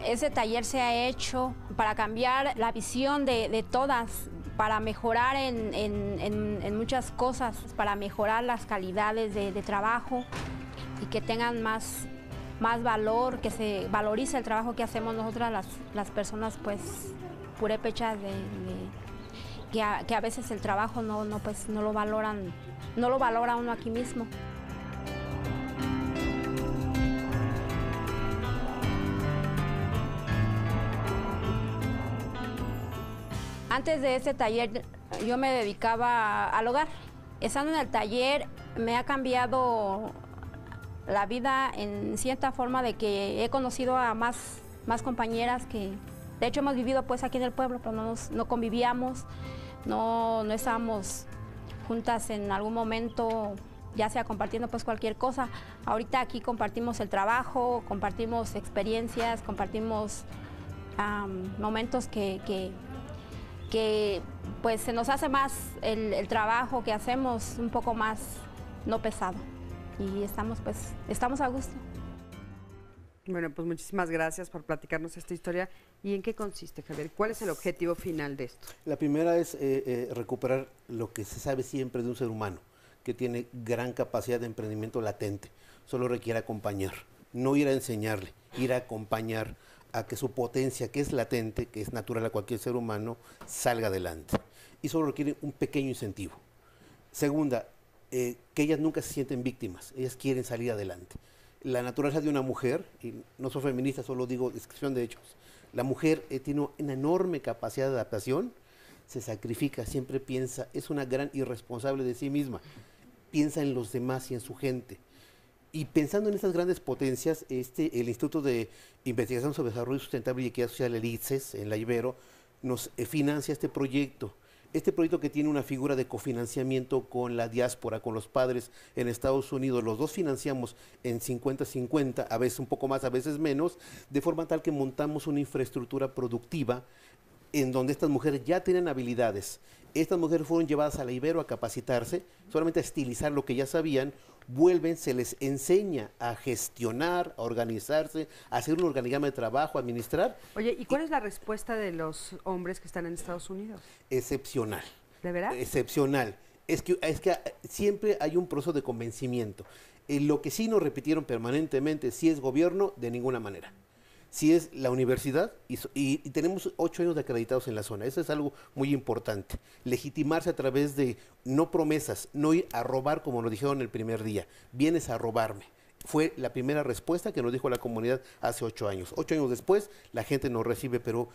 Ese taller se ha hecho para cambiar la visión de todas, para mejorar en muchas cosas, para mejorar las calidades de trabajo y que tengan más valor, que se valorice el trabajo que hacemos nosotras las personas pues purépechas que a veces el trabajo no lo valoran, no lo valora uno aquí mismo. Antes de este taller yo me dedicaba al hogar. Estando en el taller me ha cambiado la vida en cierta forma, de que he conocido a más compañeras que de hecho hemos vivido pues aquí en el pueblo, pero no convivíamos, no estábamos juntas en algún momento, ya sea compartiendo pues cualquier cosa. Ahorita aquí compartimos el trabajo, compartimos experiencias, compartimos momentos que pues se nos hace más el trabajo que hacemos un poco más no pesado, y estamos a gusto. Bueno, pues muchísimas gracias por platicarnos esta historia. ¿Y en qué consiste, Javier? ¿Cuál es el objetivo final de esto? La primera es recuperar lo que se sabe siempre de un ser humano, que tiene gran capacidad de emprendimiento latente. Solo requiere acompañar, no ir a enseñarle, ir a acompañar a que su potencia, que es latente, que es natural a cualquier ser humano, salga adelante. Y solo requiere un pequeño incentivo. Segunda, que ellas nunca se sienten víctimas, ellas quieren salir adelante. La naturaleza de una mujer, y no soy feminista, solo digo descripción de hechos, la mujer tiene una enorme capacidad de adaptación, se sacrifica, siempre piensa, es una gran irresponsable de sí misma, piensa en los demás y en su gente. Y pensando en estas grandes potencias, el Instituto de Investigación sobre Desarrollo Sustentable y Equidad Social, el ITSES, en la Ibero, nos financia este proyecto. Este proyecto que tiene una figura de cofinanciamiento con la diáspora, con los padres en Estados Unidos, los dos financiamos en 50-50, a veces un poco más, a veces menos, de forma tal que montamos una infraestructura productiva en donde estas mujeres ya tienen habilidades. Estas mujeres fueron llevadas a la Ibero a capacitarse, solamente a estilizar lo que ya sabían, vuelven, se les enseña a gestionar, a organizarse, a hacer un organigrama de trabajo, a administrar. Oye, ¿y cuál es la respuesta de los hombres que están en Estados Unidos? Excepcional. ¿De verdad? Excepcional. Es que siempre hay un proceso de convencimiento. Lo que sí nos repitieron permanentemente, si es gobierno, de ninguna manera. si es la universidad y tenemos 8 años de acreditados en la zona. Eso es algo muy importante. Legitimarse a través de no promesas, no ir a robar como nos dijeron el primer día. Vienes a robarme. Fue la primera respuesta que nos dijo la comunidad hace 8 años. 8 años después la gente nos recibe, pero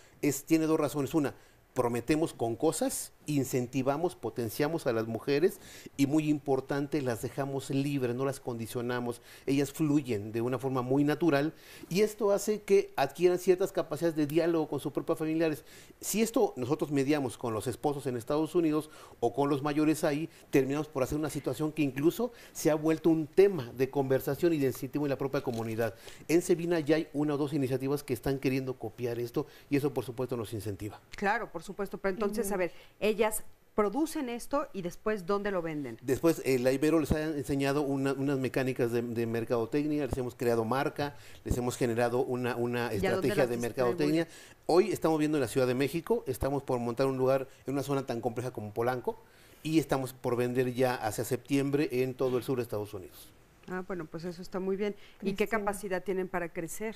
tiene 2 razones. Una, prometemos con cosas, incentivamos, potenciamos a las mujeres y muy importante, las dejamos libres, no las condicionamos, ellas fluyen de una forma muy natural y esto hace que adquieran ciertas capacidades de diálogo con sus propios familiares. Si esto nosotros mediamos con los esposos en Estados Unidos o con los mayores ahí, terminamos por hacer una situación que incluso se ha vuelto un tema de conversación y de incentivo en la propia comunidad. En Sabina ya hay 1 o 2 iniciativas que están queriendo copiar esto y eso por supuesto nos incentiva. Claro, por supuesto, pero entonces, a ver, ellas producen esto y después, ¿dónde lo venden? Después, la Ibero les ha enseñado unas mecánicas de mercadotecnia, les hemos creado marca, les hemos generado una estrategia de mercadotecnia. Hoy estamos viendo en la Ciudad de México, estamos por montar un lugar en una zona tan compleja como Polanco y estamos por vender ya hacia septiembre en todo el sur de Estados Unidos. Ah, bueno, pues eso está muy bien. ¿Y qué capacidad tienen para crecer?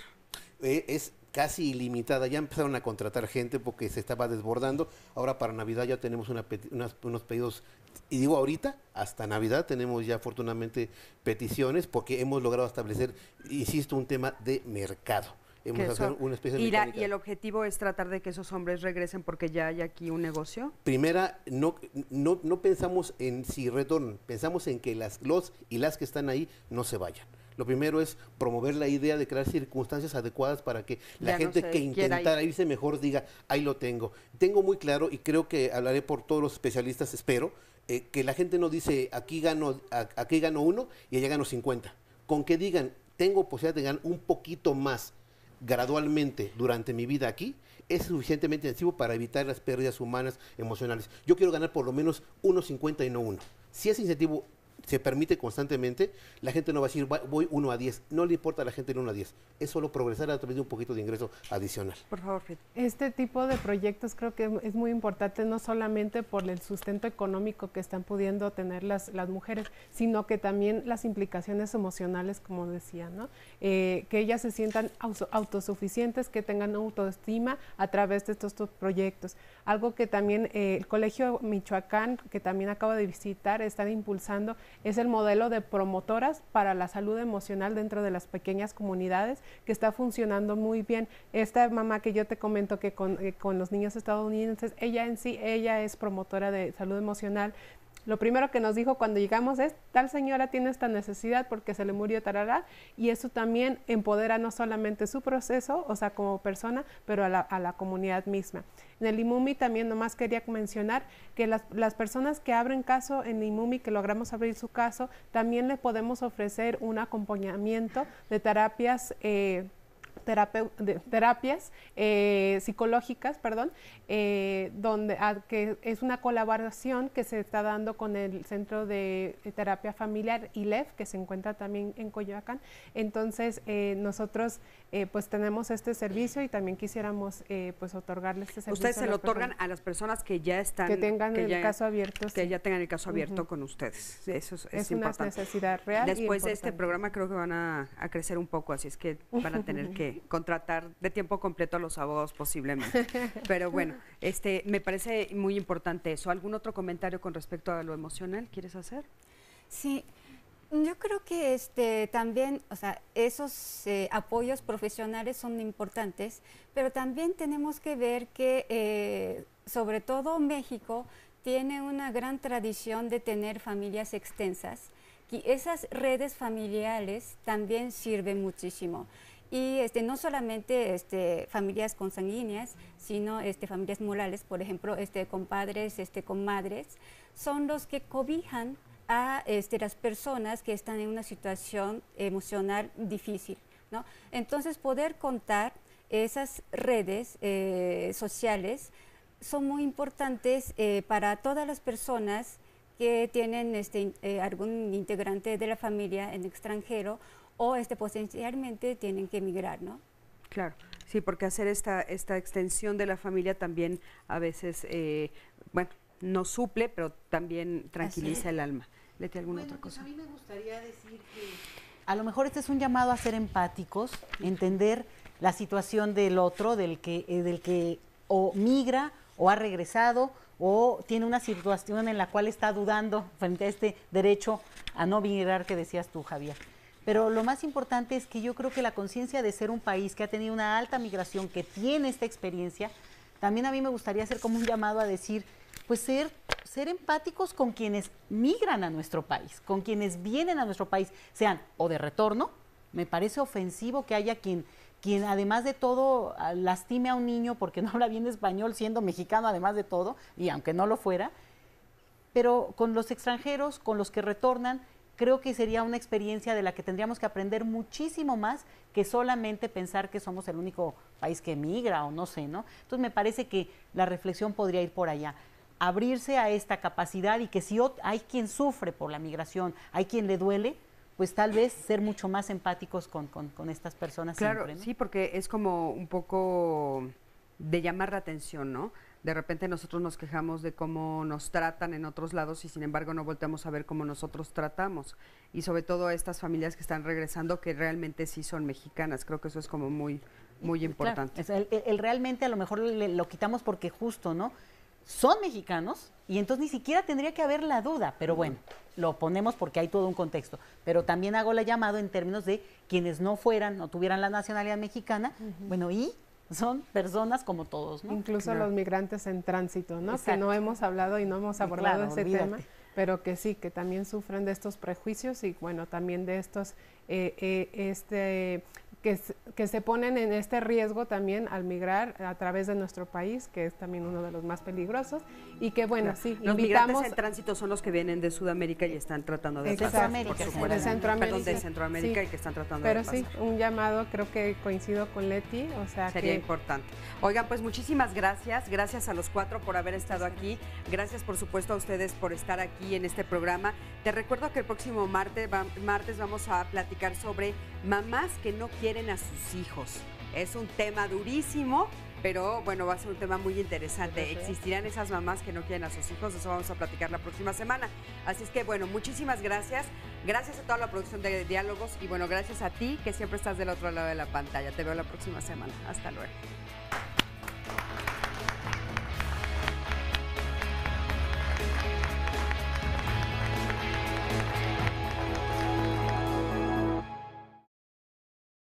Es casi ilimitada. Ya empezaron a contratar gente porque se estaba desbordando. Ahora para Navidad ya tenemos unos pedidos. Y digo ahorita, hasta Navidad tenemos ya afortunadamente peticiones porque hemos logrado establecer, insisto, un tema de mercado. Hemos hecho una especie de mecánica. ¿Y el objetivo es tratar de que esos hombres regresen porque ya hay aquí un negocio? Primera, no pensamos en si retornan, pensamos en que los y las que están ahí no se vayan. Lo primero es promover la idea de crear circunstancias adecuadas para que la gente que intentara irse mejor diga, ahí lo tengo. Tengo muy claro, y creo que hablaré por todos los especialistas, espero, que la gente no dice, aquí gano 1 y allá gano 50. Con que digan, tengo posibilidad de ganar un poquito más gradualmente durante mi vida aquí, es suficientemente intensivo para evitar las pérdidas humanas, emocionales. Yo quiero ganar por lo menos 1.50 y no 1. Si ese incentivo se permite constantemente, la gente no va a decir voy 1 a 10, no le importa a la gente el 1 a 10, es solo progresar a través de un poquito de ingreso adicional. Por favor, Fred. Este tipo de proyectos creo que es muy importante, no solamente por el sustento económico que están pudiendo tener las mujeres, sino que también las implicaciones emocionales, como decía, ¿no? Que ellas se sientan autosuficientes, que tengan autoestima a través de estos proyectos. Algo que también el Colegio Michoacán, que también acabo de visitar, están impulsando es el modelo de promotoras para la salud emocional dentro de las pequeñas comunidades, que está funcionando muy bien. Esta mamá que yo te comento que con los niños estadounidenses, ella es promotora de salud emocional. Lo primero que nos dijo cuando llegamos es, tal señora tiene esta necesidad porque se le murió tarará, y eso también empodera no solamente su proceso, o sea, como persona, pero a la comunidad misma. En el IMUMI también nomás quería mencionar que las personas que abren caso en IMUMI, que logramos abrir su caso, también le podemos ofrecer un acompañamiento de terapias psicológicas, que es una colaboración que se está dando con el Centro de Terapia Familiar ILEF, que se encuentra también en Coyoacán. Entonces, nosotros pues tenemos este servicio y también quisiéramos pues otorgarles este servicio. Ustedes se lo otorgan a las personas que ya están... Que tengan el caso abierto. Que ya tengan el caso abierto con ustedes. Eso es una importante. necesidad real. Después de este programa creo que van a crecer un poco, así es que van a tener que contratar de tiempo completo a los abogados posiblemente. Pero bueno, me parece muy importante eso. ¿Algún otro comentario con respecto a lo emocional quieres hacer? Sí, yo creo que también, o sea, esos apoyos profesionales son importantes, pero también tenemos que ver que sobre todo México tiene una gran tradición de tener familias extensas y esas redes familiares también sirven muchísimo. Y no solamente familias consanguíneas, sino familias morales, por ejemplo, compadres, comadres, son los que cobijan a las personas que están en una situación emocional difícil, ¿no? Entonces, poder contar esas redes sociales son muy importantes para todas las personas que tienen algún integrante de la familia en extranjero o potencialmente tienen que emigrar, ¿no? Claro, sí, porque hacer esta extensión de la familia también a veces, no suple, pero también tranquiliza el alma. Leti, ¿alguna otra cosa? Pues a mí me gustaría decir A lo mejor este es un llamado a ser empáticos, entender la situación del otro, del que o migra o ha regresado o tiene una situación en la cual está dudando frente a este derecho a no migrar que decías tú, Javier. Pero lo más importante es que yo creo que la conciencia de ser un país que ha tenido una alta migración, que tiene esta experiencia, también a mí me gustaría hacer como un llamado a decir, pues ser empáticos con quienes migran a nuestro país, con quienes vienen a nuestro país, sean o de retorno. Me parece ofensivo que haya quien además de todo lastime a un niño porque no habla bien español siendo mexicano además de todo, y aunque no lo fuera, pero con los extranjeros, con los que retornan, creo que sería una experiencia de la que tendríamos que aprender muchísimo más que solamente pensar que somos el único país que migra o no sé, ¿no? Entonces me parece que la reflexión podría ir por allá, abrirse a esta capacidad y que si hay quien sufre por la migración, hay quien le duele, pues tal vez ser mucho más empáticos con estas personas. Claro, siempre, ¿no? sí, porque es como un poco de llamar la atención, ¿no? De repente nosotros nos quejamos de cómo nos tratan en otros lados y sin embargo no volteamos a ver cómo nosotros tratamos. Y sobre todo a estas familias que están regresando que realmente sí son mexicanas. Creo que eso es como muy importante. Claro, el realmente a lo mejor lo quitamos porque justo, ¿no? Son mexicanos y entonces ni siquiera tendría que haber la duda, pero bueno, lo ponemos porque hay todo un contexto. Pero también hago el llamado en términos de quienes no tuvieran la nacionalidad mexicana, bueno, y son personas como todos, ¿no? Incluso los migrantes en tránsito, ¿no? Exacto. Que no hemos hablado y no hemos abordado ese tema, pero que sí, que también sufren de estos prejuicios y bueno, también de estos, que se ponen en este riesgo también al migrar a través de nuestro país, que es también uno de los más peligrosos, y que bueno, sí, los migrantes en tránsito son los que vienen de Sudamérica y están tratando de Centroamérica, de Centroamérica sí, y que están tratando pero de pasar. Sí, un llamado, creo que coincido con Leti, o sea sería importante. Oigan, pues muchísimas gracias a los 4 por haber estado aquí, gracias por supuesto a ustedes por estar aquí en este programa. Te recuerdo que el próximo martes vamos a platicar sobre mamás que no quieren a sus hijos. Es un tema durísimo, pero bueno, va a ser un tema muy interesante. ¿Existirán esas mamás que no quieren a sus hijos? Eso vamos a platicar la próxima semana. Así es que bueno, muchísimas gracias. Gracias a toda la producción de Diálogos y bueno, gracias a ti que siempre estás del otro lado de la pantalla. Te veo la próxima semana. Hasta luego.